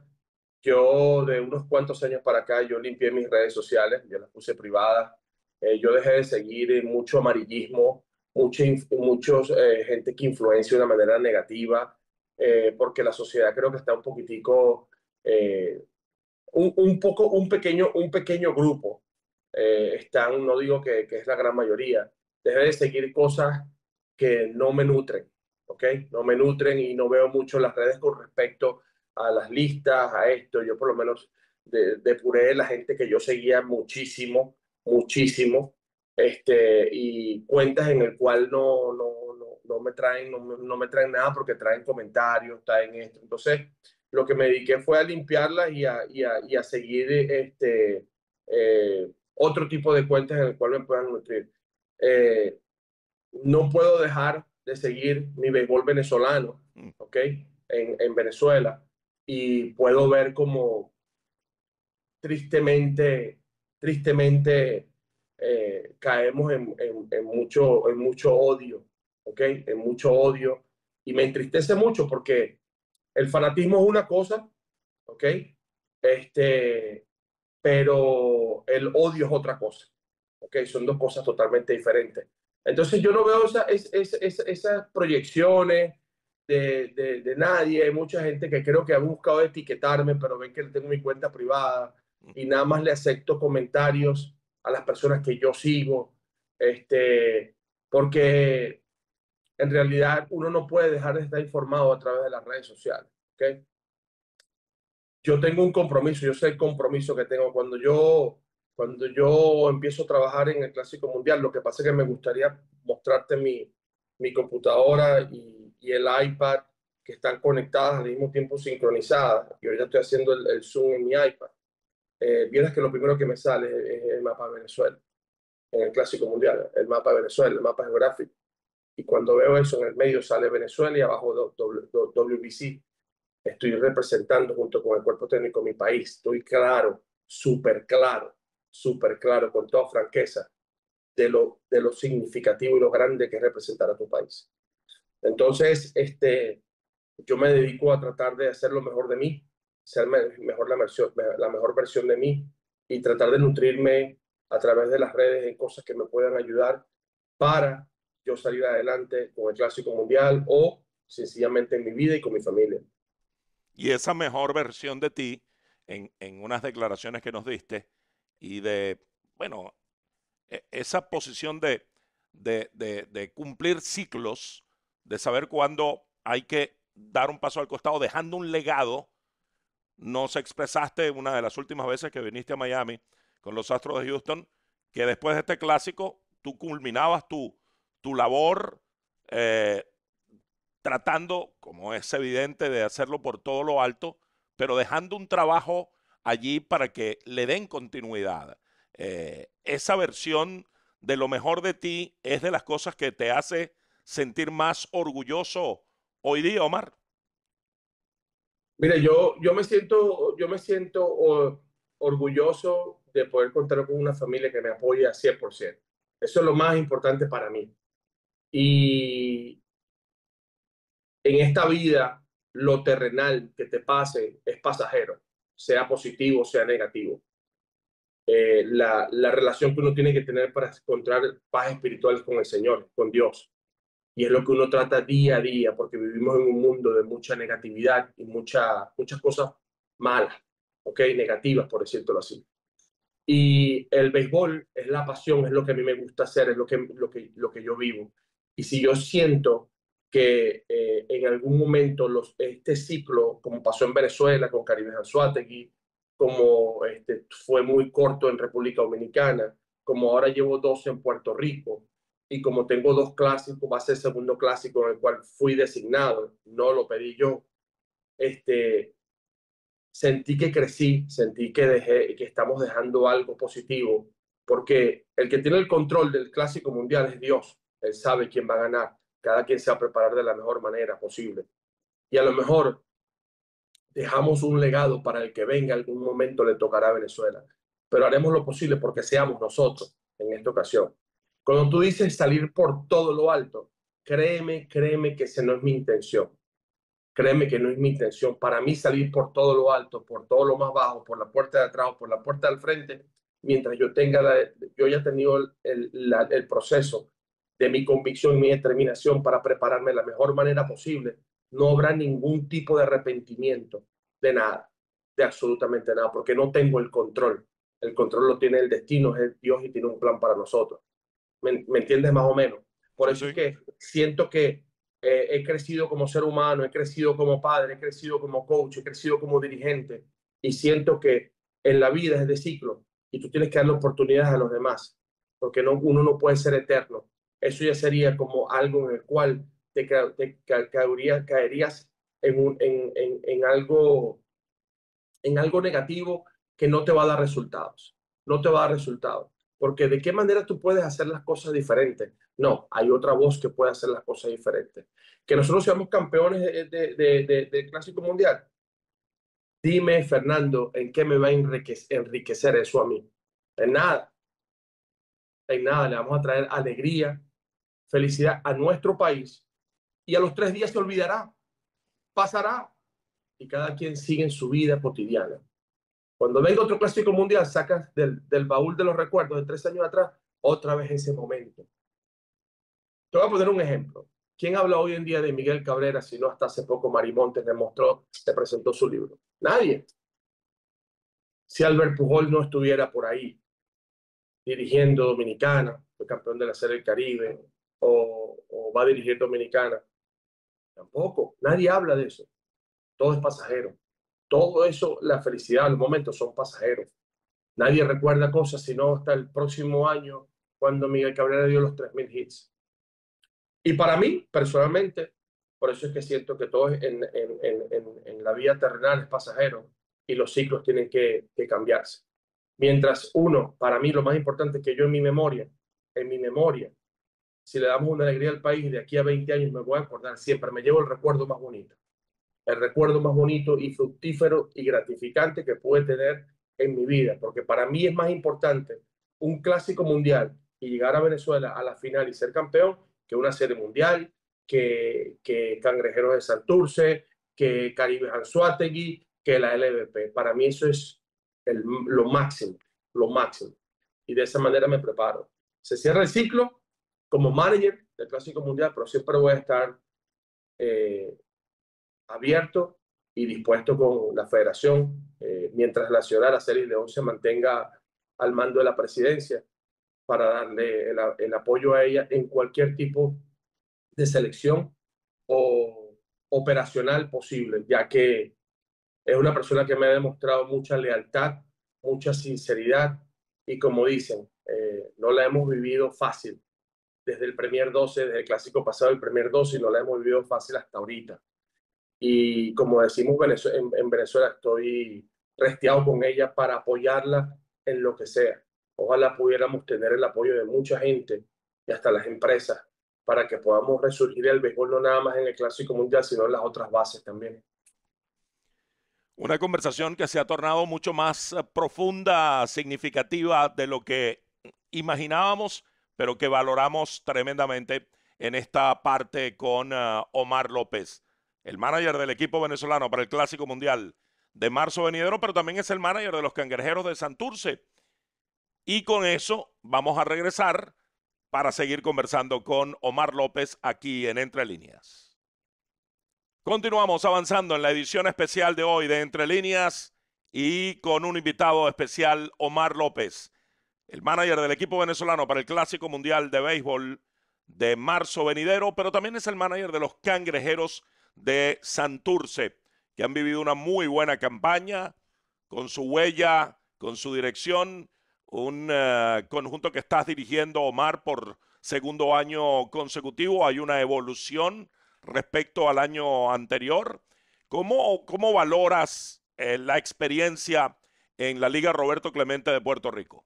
Yo de unos cuantos años para acá, yo limpié mis redes sociales, yo las puse privadas. Yo dejé de seguir mucho amarillismo, muchos gente que influencia de una manera negativa, porque la sociedad creo que está un poquitico, un pequeño grupo, están, no digo que es la gran mayoría, dejé de seguir cosas que no me nutren, ¿ok? No me nutren y no veo mucho las redes con respecto a las listas, a esto. Yo por lo menos depuré la gente que yo seguía muchísimo, muchísimo, y cuentas en el cual no me traen nada porque traen comentarios, traen esto. Entonces, lo que me dediqué fue a limpiarlas y a seguir otro tipo de cuentas en el cual me puedan nutrir. Eh, no puedo dejar de seguir mi béisbol venezolano, Mm. ¿ok? En Venezuela. Y puedo ver como tristemente, tristemente caemos en mucho odio, ¿ok? En mucho odio. Y me entristece mucho porque el fanatismo es una cosa, ¿ok? Este, pero el odio es otra cosa, ¿ok? Son dos cosas totalmente diferentes. Entonces yo no veo esas proyecciones de nadie. Hay mucha gente que creo que ha buscado etiquetarme, pero ven que tengo mi cuenta privada y nada más le acepto comentarios a las personas que yo sigo, porque en realidad uno no puede dejar de estar informado a través de las redes sociales, ¿ok? Yo tengo un compromiso, yo sé el compromiso que tengo cuando yo empiezo a trabajar en el Clásico Mundial. Lo que pasa es que me gustaría mostrarte mi computadora y el iPad que están conectadas al mismo tiempo sincronizadas. Y ahorita estoy haciendo el Zoom en mi iPad. Vieras que lo primero que me sale es el mapa de Venezuela, en el Clásico Mundial, el mapa de Venezuela, el mapa geográfico. Y cuando veo eso, en el medio sale Venezuela y abajo WBC. Estoy representando junto con el cuerpo técnico mi país. Estoy claro, súper claro, con toda franqueza, de lo significativo y lo grande que es representar a tu país. Entonces, yo me dedico a tratar de hacer lo mejor de mí, ser la mejor versión de mí y tratar de nutrirme a través de las redes en cosas que me puedan ayudar para yo salir adelante con el Clásico Mundial o sencillamente en mi vida y con mi familia. Y esa mejor versión de ti, en unas declaraciones que nos diste, y de, bueno, esa posición de cumplir ciclos, de saber cuándo hay que dar un paso al costado, dejando un legado. Nos expresaste una de las últimas veces que viniste a Miami con los Astros de Houston, que después de este clásico tú culminabas tu labor, eh, tratando, como es evidente, de hacerlo por todo lo alto, pero dejando un trabajo allí para que le den continuidad. Esa versión de lo mejor de ti es de las cosas que te hace sentir más orgulloso hoy día, Omar. Mire, yo me siento orgulloso de poder contar con una familia que me apoya 100%. Eso es lo más importante para mí. Y en esta vida lo terrenal que te pase es pasajero, sea positivo, sea negativo. La relación que uno tiene que tener para encontrar paz espiritual con el Señor, con Dios. Y es lo que uno trata día a día, porque vivimos en un mundo de mucha negatividad y muchas cosas malas, ¿ok? Negativas, por decirlo así. Y el béisbol es la pasión, es lo que a mí me gusta hacer, es lo que yo vivo. Y si yo siento que en algún momento este ciclo, como pasó en Venezuela con Caribe Anzoátegui, como fue muy corto en República Dominicana, como ahora llevo dos en Puerto Rico, y como tengo dos clásicos, va a ser el segundo clásico en el cual fui designado, no lo pedí yo, este, sentí que crecí, sentí que que estamos dejando algo positivo, porque el que tiene el control del Clásico Mundial es Dios. Él sabe quién va a ganar. Cada quien se va a preparar de la mejor manera posible. Y a lo mejor dejamos un legado para el que venga, algún momento le tocará a Venezuela. Pero haremos lo posible porque seamos nosotros en esta ocasión. Cuando tú dices salir por todo lo alto, créeme que esa no es mi intención. Créeme que no es mi intención. Para mí salir por todo lo alto, por todo lo más bajo, por la puerta de atrás o por la puerta del frente, mientras yo haya tenido el proceso de mi convicción y mi determinación para prepararme de la mejor manera posible, no habrá ningún tipo de arrepentimiento de nada, de absolutamente nada, porque no tengo el control. El control lo tiene el destino, es Dios y tiene un plan para nosotros. ¿Me entiendes más o menos? Por Sí, eso es sí. que siento que he crecido como ser humano, he crecido como padre, he crecido como coach, he crecido como dirigente y siento que en la vida es de ciclo y tú tienes que darle oportunidades a los demás porque uno no puede ser eterno. Eso ya sería como algo en el cual caerías en algo negativo que no te va a dar resultados. No te va a dar resultados. Porque ¿de qué manera tú puedes hacer las cosas diferentes? No, hay otra voz que puede hacer las cosas diferentes. Que nosotros seamos campeones del Clásico Mundial. Dime, Fernando, ¿en qué me va a enriquecer eso a mí? En nada, en nada. Le vamos a traer alegría, felicidad a nuestro país y a los 3 días se olvidará, pasará y cada quien sigue en su vida cotidiana. Cuando venga otro clásico mundial, sacas del baúl de los recuerdos de 3 años atrás otra vez ese momento. Te voy a poner un ejemplo. ¿Quién habla hoy en día de Miguel Cabrera si no hasta hace poco Marimontes le presentó su libro? Nadie. Si Albert Pujol no estuviera por ahí dirigiendo Dominicana, fue campeón de la Serie del Caribe, o va a dirigir Dominicana, tampoco. Nadie habla de eso. Todo es pasajero. Todo eso, la felicidad, los momentos son pasajeros. Nadie recuerda cosas sino hasta el próximo año cuando Miguel Cabrera dio los 3.000 hits. Y para mí, personalmente, por eso es que siento que todo en la vida terrenal es pasajero y los ciclos tienen que cambiarse. Mientras uno, para mí lo más importante es que yo en mi memoria, si le damos una alegría al país de aquí a 20 años me voy a acordar siempre, me llevo el recuerdo más bonito y fructífero y gratificante que pude tener en mi vida, porque para mí es más importante un clásico mundial y llegar a Venezuela a la final y ser campeón que una serie mundial, que Cangrejeros de Santurce, que Caribe Anzoátegui, que la LVP. Para mí eso es lo máximo, lo máximo. Y de esa manera me preparo. Se cierra el ciclo como manager del Clásico Mundial, pero siempre voy a estar eh, abierto y dispuesto con la federación, mientras la ciudad de la Serie León se mantenga al mando de la presidencia, para darle el apoyo a ella en cualquier tipo de selección o operacional posible, ya que es una persona que me ha demostrado mucha lealtad, mucha sinceridad y como dicen, no la hemos vivido fácil desde el Premier 12, desde el clásico pasado, el Premier 12, y no la hemos vivido fácil hasta ahorita. Y como decimos en Venezuela, estoy resteado con ella para apoyarla en lo que sea. Ojalá pudiéramos tener el apoyo de mucha gente y hasta las empresas para que podamos resurgir el béisbol no nada más en el Clásico Mundial, sino en las otras bases también. Una conversación que se ha tornado mucho más profunda, significativa de lo que imaginábamos, pero que valoramos tremendamente en esta parte con Omar López. el manager del equipo venezolano para el Clásico Mundial de marzo venidero, pero también es el manager de los Cangrejeros de Santurce. Y con eso vamos a regresar para seguir conversando con Omar López aquí en Entre Líneas. Continuamos avanzando en la edición especial de hoy de Entre Líneas y con un invitado especial, Omar López, el manager del equipo venezolano para el Clásico Mundial de Béisbol de marzo venidero, pero también es el manager de los Cangrejeros de Santurce, que han vivido una muy buena campaña con su huella, con su dirección, un conjunto que estás dirigiendo, Omar, por segundo año consecutivo. Hay una evolución respecto al año anterior. ¿Cómo valoras la experiencia en la Liga Roberto Clemente de Puerto Rico?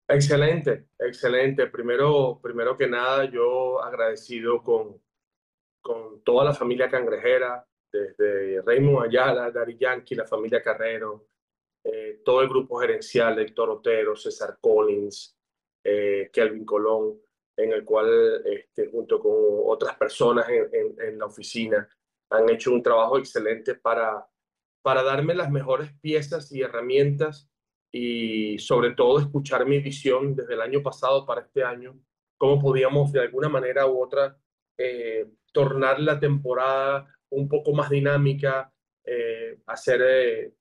Excelente, excelente. Primero que nada, yo agradecido con toda la familia cangrejera, desde Raymond Ayala, Dari Yankee, la familia Carrero, todo el grupo gerencial de Héctor Otero, César Collins, Kelvin Colón, en el cual, junto con otras personas en la oficina, han hecho un trabajo excelente para darme las mejores piezas y herramientas y sobre todo escuchar mi visión desde el año pasado para este año, cómo podíamos de alguna manera u otra tornar la temporada un poco más dinámica, hacer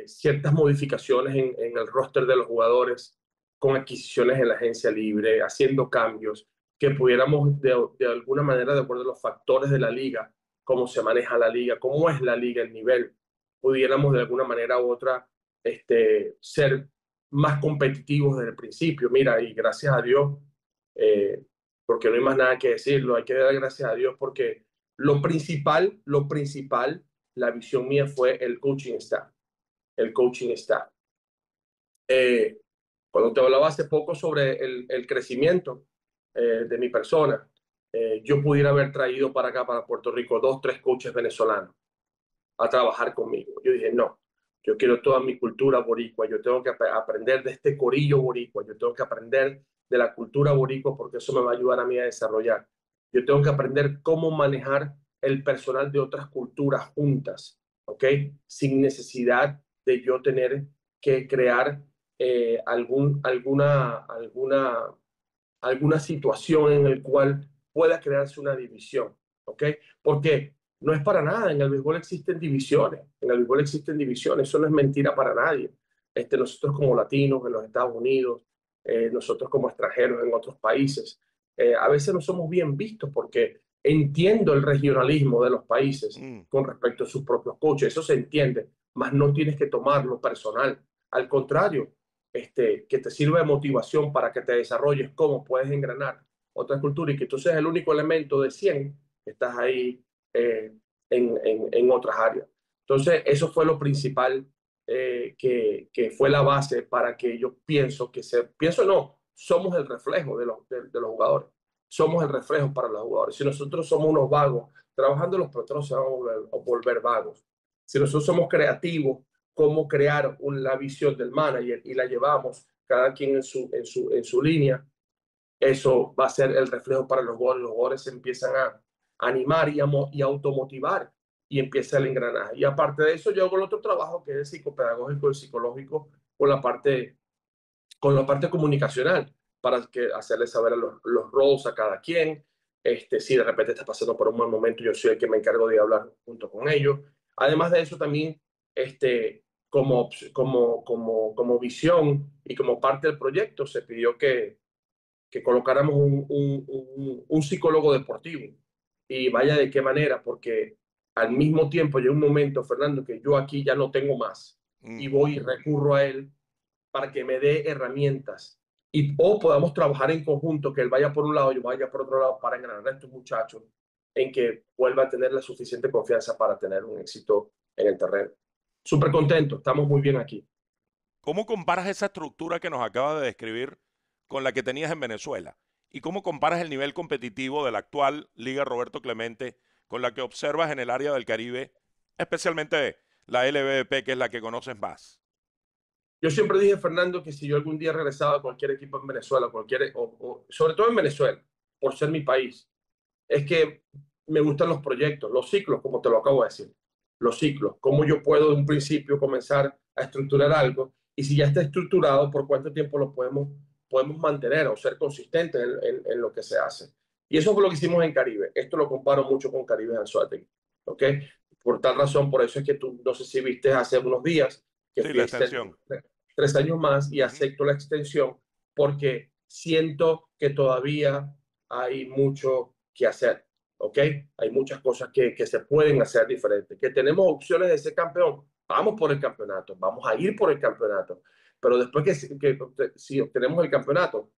ciertas modificaciones en el roster de los jugadores, con adquisiciones en la agencia libre, haciendo cambios, que pudiéramos de alguna manera, de acuerdo a los factores de la liga, cómo se maneja la liga, cómo es la liga, el nivel, pudiéramos de alguna manera u otra ser más competitivos desde el principio. Mira, y gracias a Dios, eh, porque no hay más nada que decirlo, hay que dar gracias a Dios porque lo principal, la visión mía fue el coaching staff, el coaching staff. Eh, Cuando te hablaba hace poco sobre el crecimiento de mi persona, yo pudiera haber traído para acá, para Puerto Rico, 2, 3 coaches venezolanos a trabajar conmigo. Yo dije, no, yo quiero toda mi cultura boricua, yo tengo que aprender de este corillo boricua, yo tengo que aprender de la cultura boricua porque eso me va a ayudar a mí a desarrollar. Yo tengo que aprender cómo manejar el personal de otras culturas juntas, ¿ok? Sin necesidad de yo tener que crear alguna situación en la cual pueda crearse una división, ¿ok? Porque no es para nada, en el béisbol existen divisiones, en el béisbol existen divisiones, eso no es mentira para nadie. Nosotros como latinos en los Estados Unidos, nosotros como extranjeros en otros países, a veces no somos bien vistos porque entiendo el regionalismo de los países con respecto a sus propios coaches, eso se entiende, mas no tienes que tomarlo personal. Al contrario, que te sirva de motivación para que te desarrolles cómo puedes engranar otra cultura y que tú seas el único elemento de 100 que estás ahí en otras áreas. Entonces, eso fue lo principal que fue la base para que yo pienso no, somos el reflejo de los jugadores. Somos el reflejo para los jugadores. Si nosotros somos unos vagos, trabajando los patrones se van a volver vagos. Si nosotros somos creativos, cómo crear la visión del manager y la llevamos cada quien en su línea, eso va a ser el reflejo para los jugadores. Los jugadores se empiezan a animar y automotivar y empieza el engranaje. Y aparte de eso, yo hago el otro trabajo que es el psicopedagógico, el psicológico, con la parte comunicacional, para hacerle saber los roles a cada quien. Si de repente está pasando por un mal momento, yo soy el que me encargo de hablar junto con ellos. Además de eso, también como visión y como parte del proyecto, se pidió que colocáramos un psicólogo deportivo. Y vaya de qué manera, porque al mismo tiempo llega un momento, Fernando, que yo aquí ya no tengo más y voy y recurro a él para que me dé herramientas o podamos trabajar en conjunto, que él vaya por un lado y yo vaya por otro lado para engranar a estos muchachos en que vuelva a tener la suficiente confianza para tener un éxito en el terreno. Súper contento, estamos muy bien aquí. ¿Cómo comparas esa estructura que nos acaba de describir con la que tenías en Venezuela? ¿Y cómo comparas el nivel competitivo de la actual Liga Roberto Clemente con la que observas en el área del Caribe, especialmente la LVP, que es la que conoces más? Yo siempre dije, Fernando, que si yo algún día regresaba a cualquier equipo en Venezuela, sobre todo en Venezuela, por ser mi país, es que me gustan los proyectos, los ciclos, como te lo acabo de decir. Los ciclos, cómo yo puedo de un principio comenzar a estructurar algo y si ya está estructurado, por cuánto tiempo lo podemos mantener o ser consistentes en lo que se hace. Y eso fue lo que hicimos en Caribe. Esto lo comparo mucho con Caribe Anzoátegui. ¿Ok? Por tal razón, por eso es que tú, no sé si viste hace unos días que Sí, fui la extenso extensión. 3 años más y Ujú. acepto la extensión porque siento que todavía hay mucho que hacer. ¿Ok? Hay muchas cosas que se pueden hacer diferentes, que tenemos opciones de ser campeón. Vamos por el campeonato, vamos a ir por el campeonato. Pero después que si obtenemos el campeonato,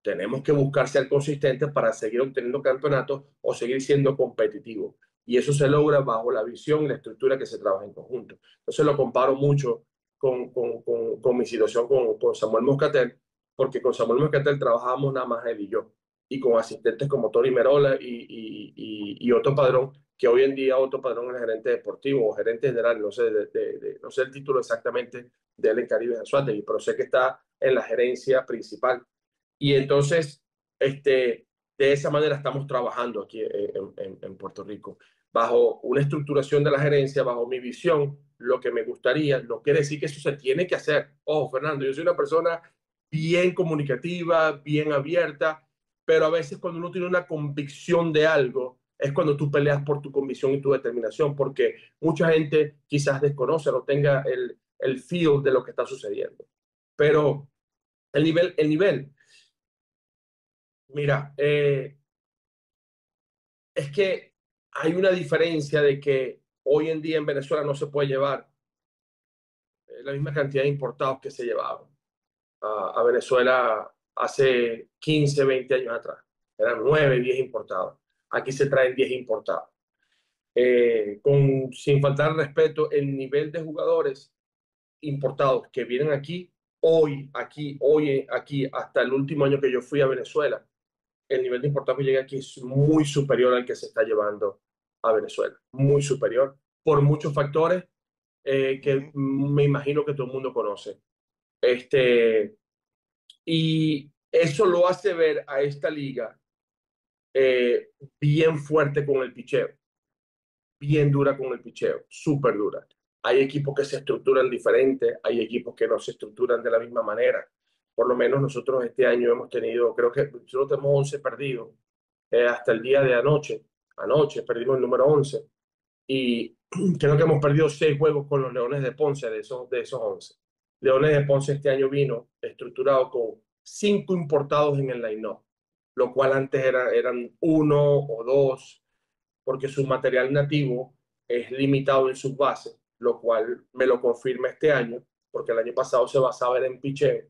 tenemos que buscar ser consistentes para seguir obteniendo campeonatos o seguir siendo competitivos. Y eso se logra bajo la visión y la estructura que se trabaja en conjunto. Entonces lo comparo mucho con mi situación con Samuel Moscatel, porque con Samuel Moscatel trabajábamos nada más él y yo, y con asistentes como Tony Merola y Otto Padrón, que hoy en día Otto Padrón es gerente deportivo o gerente general, no sé, no sé el título exactamente de él en Caribe Anzoátegui, pero sé que está en la gerencia principal. Y entonces, de esa manera estamos trabajando aquí en Puerto Rico, bajo una estructuración de la gerencia, bajo mi visión, lo que me gustaría, no quiere decir que eso se tiene que hacer. Oh, Fernando, yo soy una persona bien comunicativa, bien abierta, pero a veces cuando uno tiene una convicción de algo, es cuando tú peleas por tu convicción y tu determinación, porque mucha gente quizás desconoce, no tenga el feel de lo que está sucediendo. Pero el nivel, mira, es que hay una diferencia de que hoy en día en Venezuela no se puede llevar la misma cantidad de importados que se llevaban a Venezuela hace 15, 20 años atrás. Eran 9, 10 importados. Aquí se traen 10 importados. Sin faltar el respeto, el nivel de jugadores importados que vienen aquí, hasta el último año que yo fui a Venezuela, el nivel de importados que llega aquí es muy superior al que se está llevando a Venezuela, muy superior, por muchos factores que Ujú. me imagino que todo el mundo conoce. Este, y eso lo hace ver a esta liga eh, bien fuerte con el picheo, bien dura con el picheo, súper dura. Hay equipos que se estructuran diferente, hay equipos que no se estructuran de la misma manera. Por lo menos nosotros este año hemos tenido, creo que nosotros tenemos 11 perdidos hasta el día de anoche. Anoche perdimos el número 11 y creo que hemos perdido 6 juegos con los Leones de Ponce de esos 11. Leones de Ponce este año vino estructurado con 5 importados en el line-up, lo cual antes eran uno o dos, porque su material nativo es limitado en sus bases, lo cual me lo confirma este año, porque el año pasado se basaba en picheo.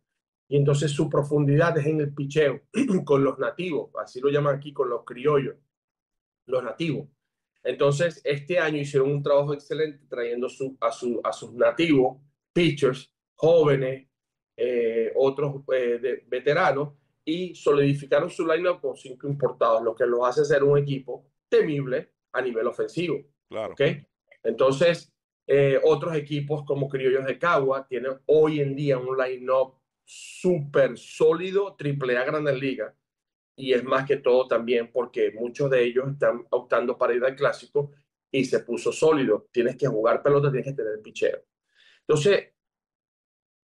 Y entonces su profundidad es en el picheo con los nativos, así lo llaman aquí, con los criollos, los nativos. Entonces, este año hicieron un trabajo excelente trayendo a sus nativos, pitchers, jóvenes, otros veteranos, y solidificaron su lineup con 5 importados, lo que los hace ser un equipo temible a nivel ofensivo. Claro. ¿Ok? Entonces, otros equipos como Criollos de Cagua tienen hoy en día un lineup súper sólido, triple A Grandes Ligas, y es más que todo también porque muchos de ellos están optando para ir al clásico y se puso sólido. Tienes que jugar pelota, tienes que tener picheo. Entonces,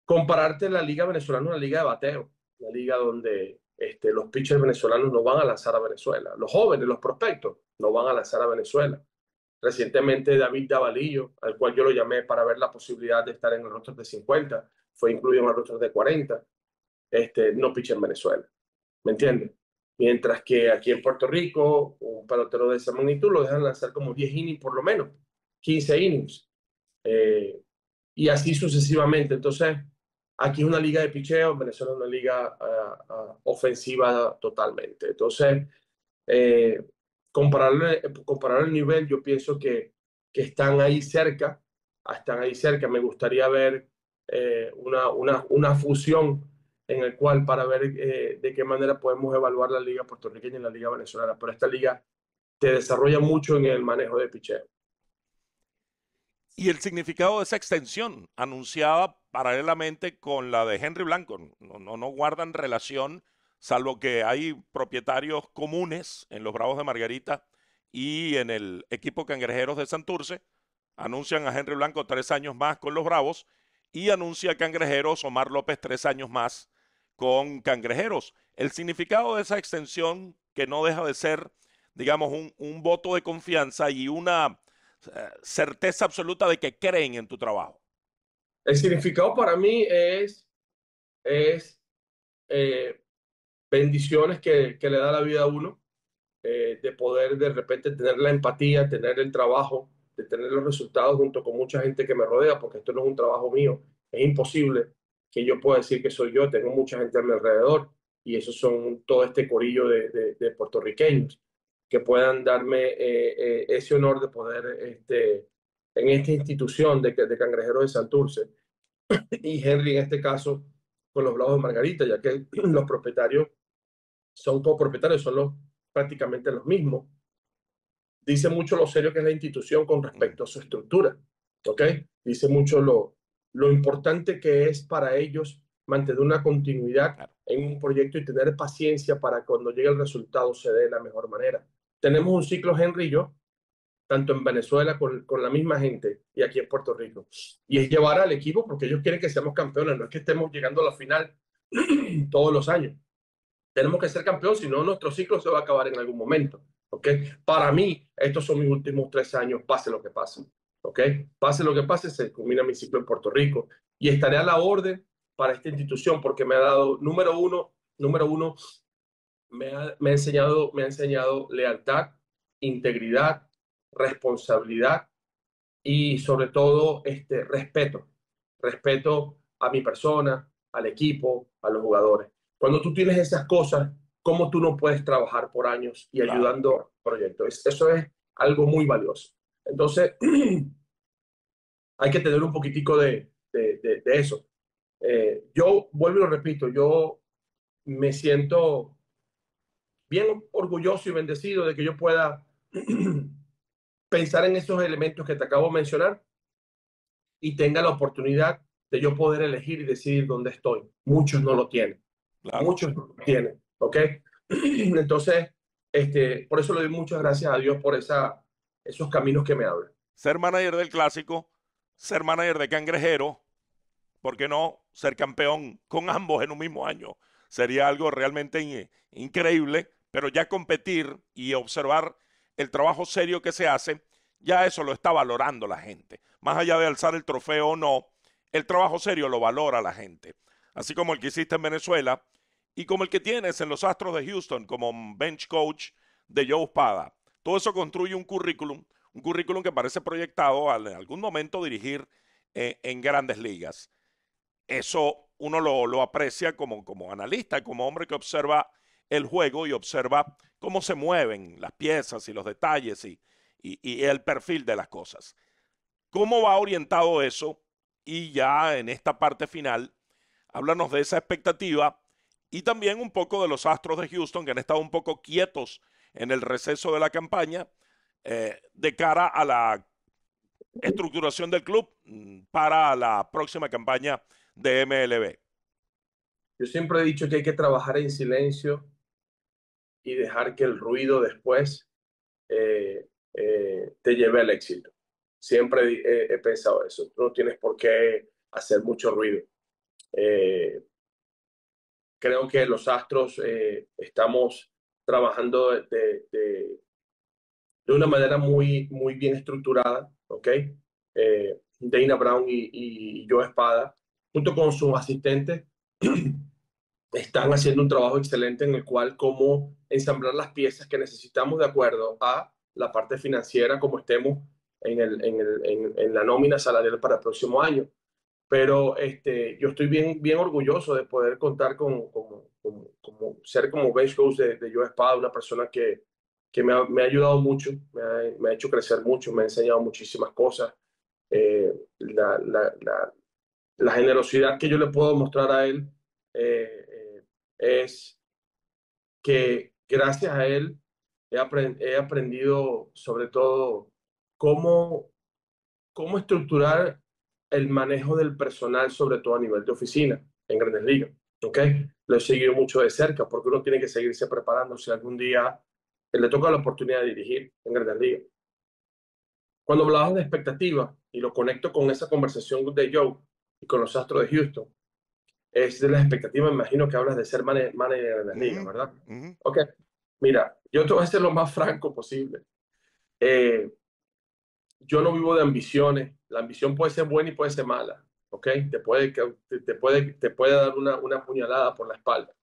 compararte la liga venezolana una liga de bateo, una liga donde los pitchers venezolanos no van a lanzar a Venezuela. Los jóvenes, los prospectos, no van a lanzar a Venezuela. Recientemente David Davalillo, al cual yo lo llamé para ver la posibilidad de estar en el roster de 50, fue incluido en el roster de 40, no picha en Venezuela. ¿Me entiendes? Mientras que aquí en Puerto Rico, un pelotero de esa magnitud lo dejan lanzar como 10 innings por lo menos, 15 innings, eh, y así sucesivamente. Entonces, aquí es una liga de picheo, en Venezuela es una liga ofensiva totalmente. Entonces, eh, comparar el nivel, yo pienso que están ahí cerca. Me gustaría ver una fusión en el cual para ver de qué manera podemos evaluar la liga puertorriqueña y la liga venezolana. Pero esta liga te desarrolla mucho en el manejo de picheo. Y el significado de esa extensión anunciada paralelamente con la de Henry Blanco, no guardan relación, salvo que hay propietarios comunes en los Bravos de Margarita y en el equipo Cangrejeros de Santurce. Anuncian a Henry Blanco 3 años más con los Bravos y anuncia a Cangrejeros Omar López 3 años más con Cangrejeros. El significado de esa extensión, que no deja de ser, digamos, un voto de confianza y una certeza absoluta de que creen en tu trabajo. El significado para mí es eh, bendiciones que le da la vida a uno, de poder de repente tener la empatía, tener el trabajo, de tener los resultados junto con mucha gente que me rodea, porque esto no es un trabajo mío, es imposible que yo pueda decir que soy yo, tengo mucha gente a mi alrededor y esos son todo este corillo de puertorriqueños que puedan darme ese honor de poder, en esta institución de Cangrejeros de Santurce, y Henry en este caso con los Bravos de Margarita, ya que los propietarios son copropietarios, son prácticamente los mismos. Dice mucho lo serio que es la institución con respecto a su estructura, ¿ok? Dice mucho lo importante que es para ellos mantener una continuidad Claro. en un proyecto y tener paciencia para cuando llegue el resultado se dé de la mejor manera. Tenemos un ciclo, Henry y yo, tanto en Venezuela con la misma gente y aquí en Puerto Rico. Y es llevar al equipo porque ellos quieren que seamos campeones, no es que estemos llegando a la final todos los años. Tenemos que ser campeón, si no nuestro ciclo se va a acabar en algún momento. ¿Ok? Para mí, estos son mis últimos 3 años, pase lo que pase. ¿Ok? Pase lo que pase, se culmina mi ciclo en Puerto Rico. Y estaré a la orden para esta institución porque me ha dado, número uno, me ha enseñado lealtad, integridad, responsabilidad y sobre todo respeto. Respeto a mi persona, al equipo, a los jugadores. Cuando tú tienes esas cosas, ¿cómo tú no puedes trabajar por años y Claro. ayudando a proyectos? Eso es algo muy valioso. Entonces, hay que tener un poquitico de eso. Yo vuelvo y lo repito, yo me siento bien orgulloso y bendecido de que yo pueda pensar en esos elementos que te acabo de mencionar y tenga la oportunidad de yo poder elegir y decidir dónde estoy. Muchos no lo tienen, Claro. muchos no lo tienen, ¿ok? Entonces, por eso le doy muchas gracias a Dios por esos caminos que me abren. Ser manager del Clásico, ser manager de Cangrejero, ¿por qué no ser campeón con ambos en un mismo año? Sería algo realmente increíble, pero ya competir y observar el trabajo serio que se hace, ya eso lo está valorando la gente. Más allá de alzar el trofeo o no, el trabajo serio lo valora la gente. Así como el que hiciste en Venezuela y como el que tienes en los Astros de Houston como bench coach de Joe Espada. Todo eso construye un currículum que parece proyectado en algún momento dirigir en grandes ligas. Eso uno lo aprecia como analista, como hombre que observa el juego y observa cómo se mueven las piezas y los detalles y el perfil de las cosas. ¿Cómo va orientado eso? Y ya en esta parte final, háblanos de esa expectativa y también un poco de los Astros de Houston que han estado un poco quietos en el receso de la campaña de cara a la estructuración del club para la próxima campaña de MLB. Yo siempre he dicho que hay que trabajar en silencio y dejar que el ruido después te lleve al éxito. Siempre he pensado eso. Tú no tienes por qué hacer mucho ruido. Eh, Creo que los Astros estamos trabajando de una manera muy bien estructurada, ¿ok? Dana Brown y Joe Espada, junto con sus asistentes, están haciendo un trabajo excelente en el cual cómo ensamblar las piezas que necesitamos de acuerdo a la parte financiera, como estemos en la nómina salarial para el próximo año. Pero yo estoy bien orgulloso de poder contar ser como bench coach de Joe Espada, una persona que me ha ayudado mucho, me ha hecho crecer mucho, me ha enseñado muchísimas cosas. Eh, la, la, la, la generosidad que yo le puedo mostrar a él es que gracias a él he aprendido sobre todo cómo estructurar el manejo del personal, sobre todo a nivel de oficina en Grandes Ligas. ¿Ok? Lo he seguido mucho de cerca porque uno tiene que seguirse preparando si algún día le toca la oportunidad de dirigir en Grandes Ligas. Cuando hablabas de expectativas, y lo conecto con esa conversación de Joe y con los Astros de Houston, es de las expectativas, me imagino que hablas de ser manager de Grandes Ligas, ¿verdad? Ok, mira, yo te voy a ser lo más franco posible. Yo no vivo de ambiciones. La ambición puede ser buena y puede ser mala, ¿ok? Te puede dar una puñalada por la espalda.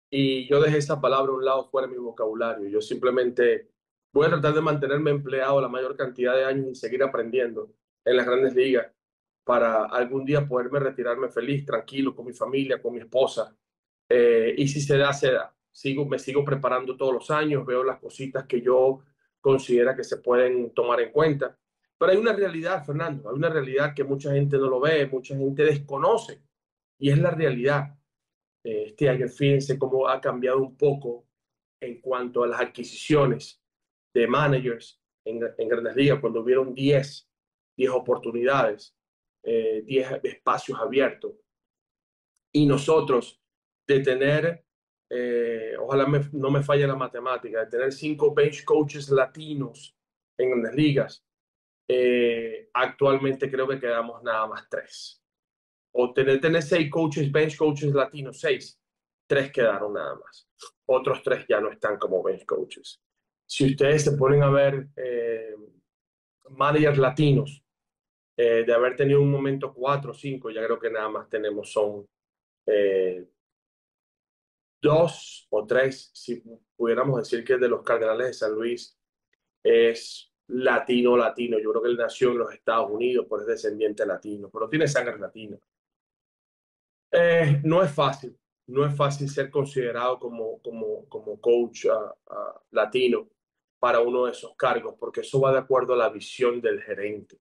Y yo dejé esa palabra a un lado fuera de mi vocabulario. Yo simplemente voy a tratar de mantenerme empleado la mayor cantidad de años y seguir aprendiendo en las grandes ligas para algún día poderme retirarme feliz, tranquilo, con mi familia, con mi esposa. Y si se da, se da. Me sigo preparando todos los años, veo las cositas que yo considera que se pueden tomar en cuenta. Pero hay una realidad, Fernando, hay una realidad que mucha gente no lo ve, mucha gente desconoce, y es la realidad. Este año, fíjense cómo ha cambiado un poco en cuanto a las adquisiciones de managers en Grandes Ligas, cuando hubieron 10 oportunidades, 10 espacios abiertos. Y nosotros, de tener, ojalá no me falle la matemática, de tener 5 bench coaches latinos en Grandes Ligas, actualmente creo que quedamos nada más 3. O tener 6 coaches, bench coaches latinos, 6, 3 quedaron nada más. Otros 3 ya no están como bench coaches. Si ustedes se ponen a ver managers latinos, de haber tenido un momento 4 o 5, ya creo que nada más tenemos son 2 o 3, si pudiéramos decir que de los Cardenales de San Luis es latino, latino. Yo creo que él nació en los Estados Unidos, pero es descendiente latino, pero tiene sangre latina. No es fácil, no es fácil ser considerado como coach latino para uno de esos cargos, porque eso va de acuerdo a la visión del gerente.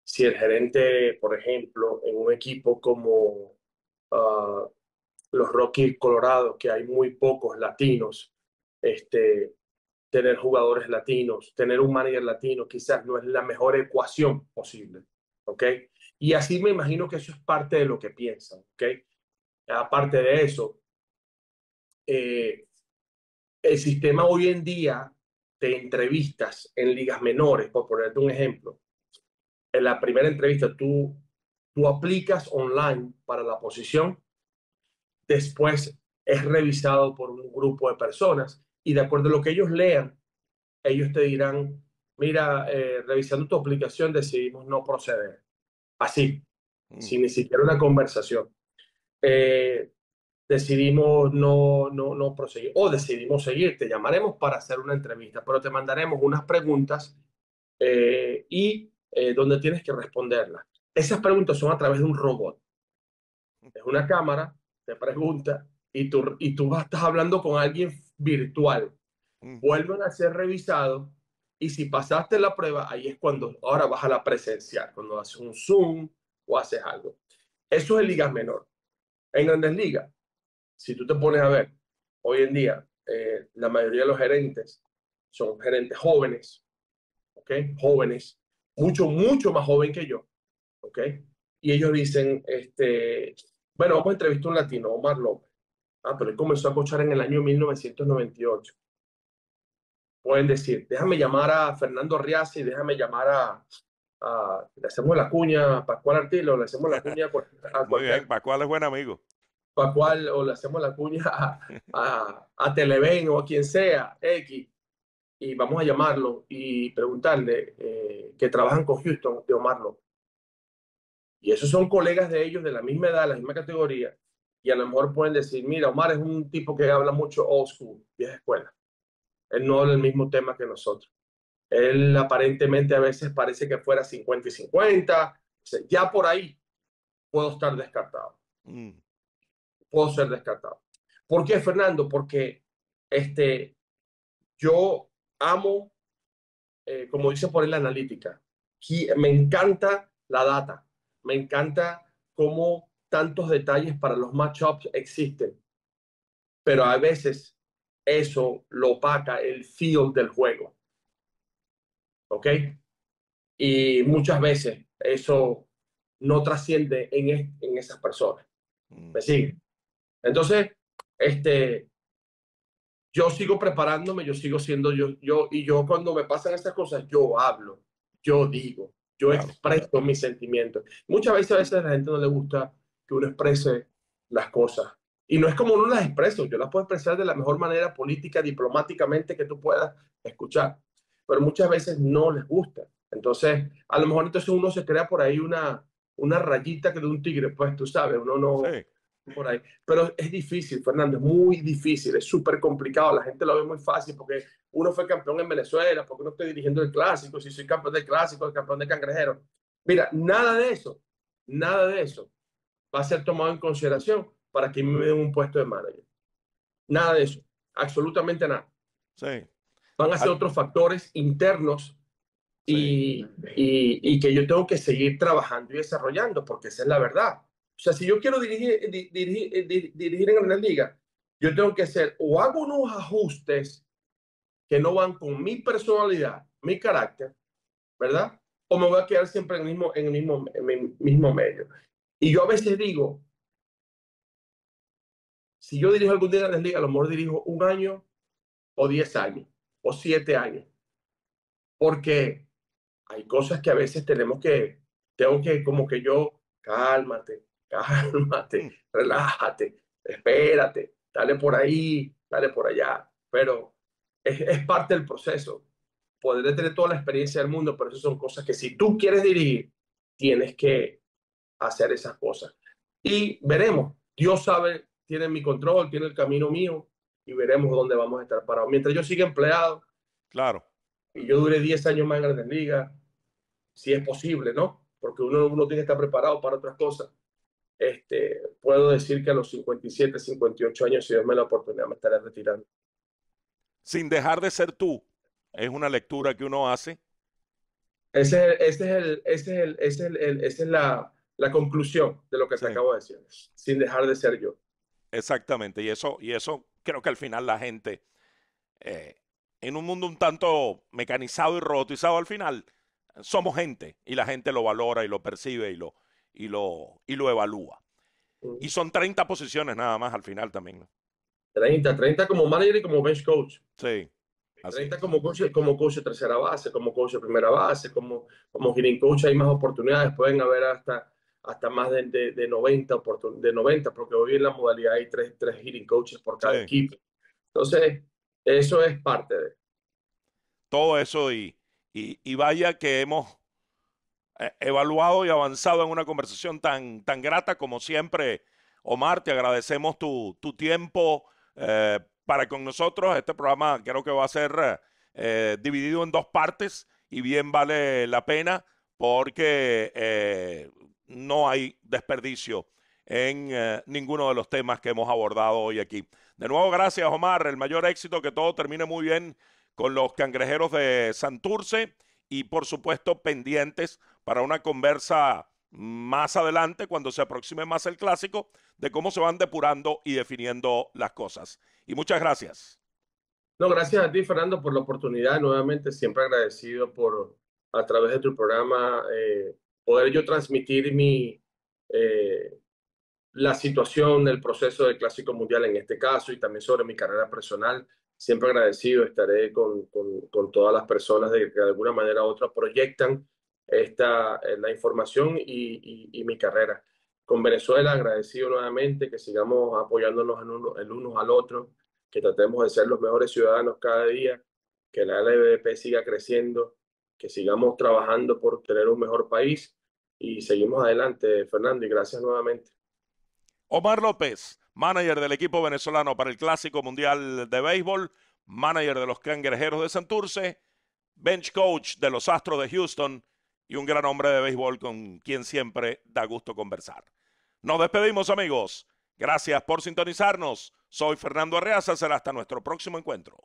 Si el gerente, por ejemplo, en un equipo como los Rockies Colorado, que hay muy pocos latinos, tener jugadores latinos, tener un manager latino, quizás no es la mejor ecuación posible, ¿ok? Y así me imagino que eso es parte de lo que piensan, ¿ok? Aparte de eso, el sistema hoy en día de entrevistas en ligas menores, por ponerte un ejemplo, en la primera entrevista tú aplicas online para la posición, después es revisado por un grupo de personas y de acuerdo a lo que ellos lean, ellos te dirán, mira, revisando tu aplicación decidimos no proceder. Así, sin ni siquiera una conversación. Eh, Decidimos no proseguir o decidimos seguir. Te llamaremos para hacer una entrevista, pero te mandaremos unas preguntas donde tienes que responderlas. Esas preguntas son a través de un robot. Es una cámara, te pregunta y tú estás hablando con alguien virtual. Vuelven a ser revisados y si pasaste la prueba, ahí es cuando ahora vas a la presencial, cuando haces un Zoom o haces algo. Eso es en ligas menor. En grandes ligas, si tú te pones a ver, hoy en día, la mayoría de los gerentes son gerentes jóvenes, ¿ok? Jóvenes, mucho, mucho más joven que yo, ¿ok? Y ellos dicen, bueno, vamos a entrevistar a un latino, Omar López. Ah, pero él comenzó a coachar en el año 1998. Pueden decir, déjame llamar a Fernando Riasi, déjame llamar le hacemos la cuña a Pascual Artilo, le hacemos la cuña a Muy bien, cualquier Pascual es buen amigo. Pascual, o le hacemos la cuña a Televen o a quien sea, X, y vamos a llamarlo y preguntarle que trabajan con Houston de Omar López. Y esos son colegas de ellos de la misma edad, la misma categoría, y a lo mejor pueden decir, mira, Omar es un tipo que habla mucho old school, vieja escuela. Él no habla el mismo tema que nosotros. Él aparentemente a veces parece que fuera 50 y 50. O sea, ya por ahí puedo estar descartado. Puedo ser descartado. ¿Por qué, Fernando? Porque yo amo, como dice por ahí la analítica, me encanta la data, me encanta cómo tantos detalles para los matchups existen, pero a veces eso lo opaca el feel del juego, ¿ok? Y muchas veces eso no trasciende en esas personas. ¿Me siguen? Entonces, yo sigo preparándome, yo sigo siendo y yo cuando me pasan estas cosas, yo hablo, yo digo, yo Claro. expreso mis sentimientos. A veces a la gente no le gusta que uno exprese las cosas. Y no es como uno las expresa, yo las puedo expresar de la mejor manera política, diplomáticamente que tú puedas escuchar, pero muchas veces no les gusta. Entonces, a lo mejor entonces uno se crea por ahí una rayita que de un tigre, pues tú sabes, uno no, Sí, por ahí. Pero es difícil, Fernando, es muy difícil, es súper complicado. La gente lo ve muy fácil porque uno fue campeón en Venezuela, porque no estoy dirigiendo el clásico, si soy campeón del clásico, el campeón de cangrejero. Mira, nada de eso va a ser tomado en consideración para que me den un puesto de manager. Nada de eso, absolutamente nada. sí, Van a ser al- otros factores internos sí, y que yo tengo que seguir trabajando y desarrollando, porque esa es la verdad. O sea, si yo quiero dirigir en la liga, yo tengo que hacer o hago unos ajustes que no van con mi personalidad, mi carácter, ¿verdad? O me voy a quedar siempre en el mismo medio. Y yo a veces digo, si yo dirijo algún día en la liga, a lo mejor dirijo un año o 10 años o 7 años, porque hay cosas que a veces tengo que como que yo, cálmate, cálmate, mm, relájate, espérate, dale por allá, pero es parte del proceso. Podré tener toda la experiencia del mundo, pero eso son cosas que si tú quieres dirigir, tienes que hacer esas cosas. Y veremos, Dios sabe, tiene mi control, tiene el camino mío y veremos dónde vamos a estar parados. Mientras yo siga empleado claro. y yo dure 10 años más en Grandes Ligas, si es posible, ¿no? Porque uno tiene que estar preparado para otras cosas. Puedo decir que a los 57, 58 años, si Dios me da la oportunidad, me estaré retirando. Sin dejar de ser tú, es una lectura que uno hace. Esa es la conclusión de lo que te Sí, acabo de decir, sin dejar de ser yo. exactamente. Y eso creo que al final la gente, eh, en un mundo un tanto mecanizado y robotizado, al final somos gente y la gente lo valora y lo percibe y lo evalúa. Y son 30 posiciones nada más al final también, ¿no? 30 como manager y como bench coach. Sí, así 30 es. como coach de tercera base, como coach de primera base, como hitting coach hay más oportunidades, pueden haber hasta más de 90, de 90, porque hoy en la modalidad hay tres hitting coaches por cada Sí, equipo. Entonces, eso es parte de. todo eso y vaya que hemos evaluado y avanzado en una conversación tan grata como siempre. Omar, te agradecemos tu tiempo para con nosotros. Este programa creo que va a ser dividido en dos partes y bien vale la pena porque no hay desperdicio en ninguno de los temas que hemos abordado hoy aquí. De nuevo, gracias, Omar. El mayor éxito, que todo termine muy bien con los cangrejeros de Santurce y, por supuesto, pendientes para una conversa más adelante, cuando se aproxime más el clásico, de cómo se van depurando y definiendo las cosas. Y muchas gracias. No, gracias a ti, Fernando, por la oportunidad. Nuevamente, siempre agradecido a través de tu programa, poder yo transmitir eh, la situación, el proceso del Clásico Mundial en este caso y también sobre mi carrera personal. Siempre agradecido, estaré con todas las personas que de alguna manera u otra proyectan la información y mi carrera. Con Venezuela, agradecido nuevamente que sigamos apoyándonos el uno al otro, que tratemos de ser los mejores ciudadanos cada día, que la LVP siga creciendo, que sigamos trabajando por tener un mejor país y seguimos adelante, Fernando, y gracias nuevamente. Omar López, manager del equipo venezolano para el Clásico Mundial de Béisbol, manager de los Cangrejeros de Santurce, bench coach de los Astros de Houston y un gran hombre de béisbol con quien siempre da gusto conversar. Nos despedimos, amigos. Gracias por sintonizarnos. Soy Fernando Arreaza. Será hasta nuestro próximo encuentro.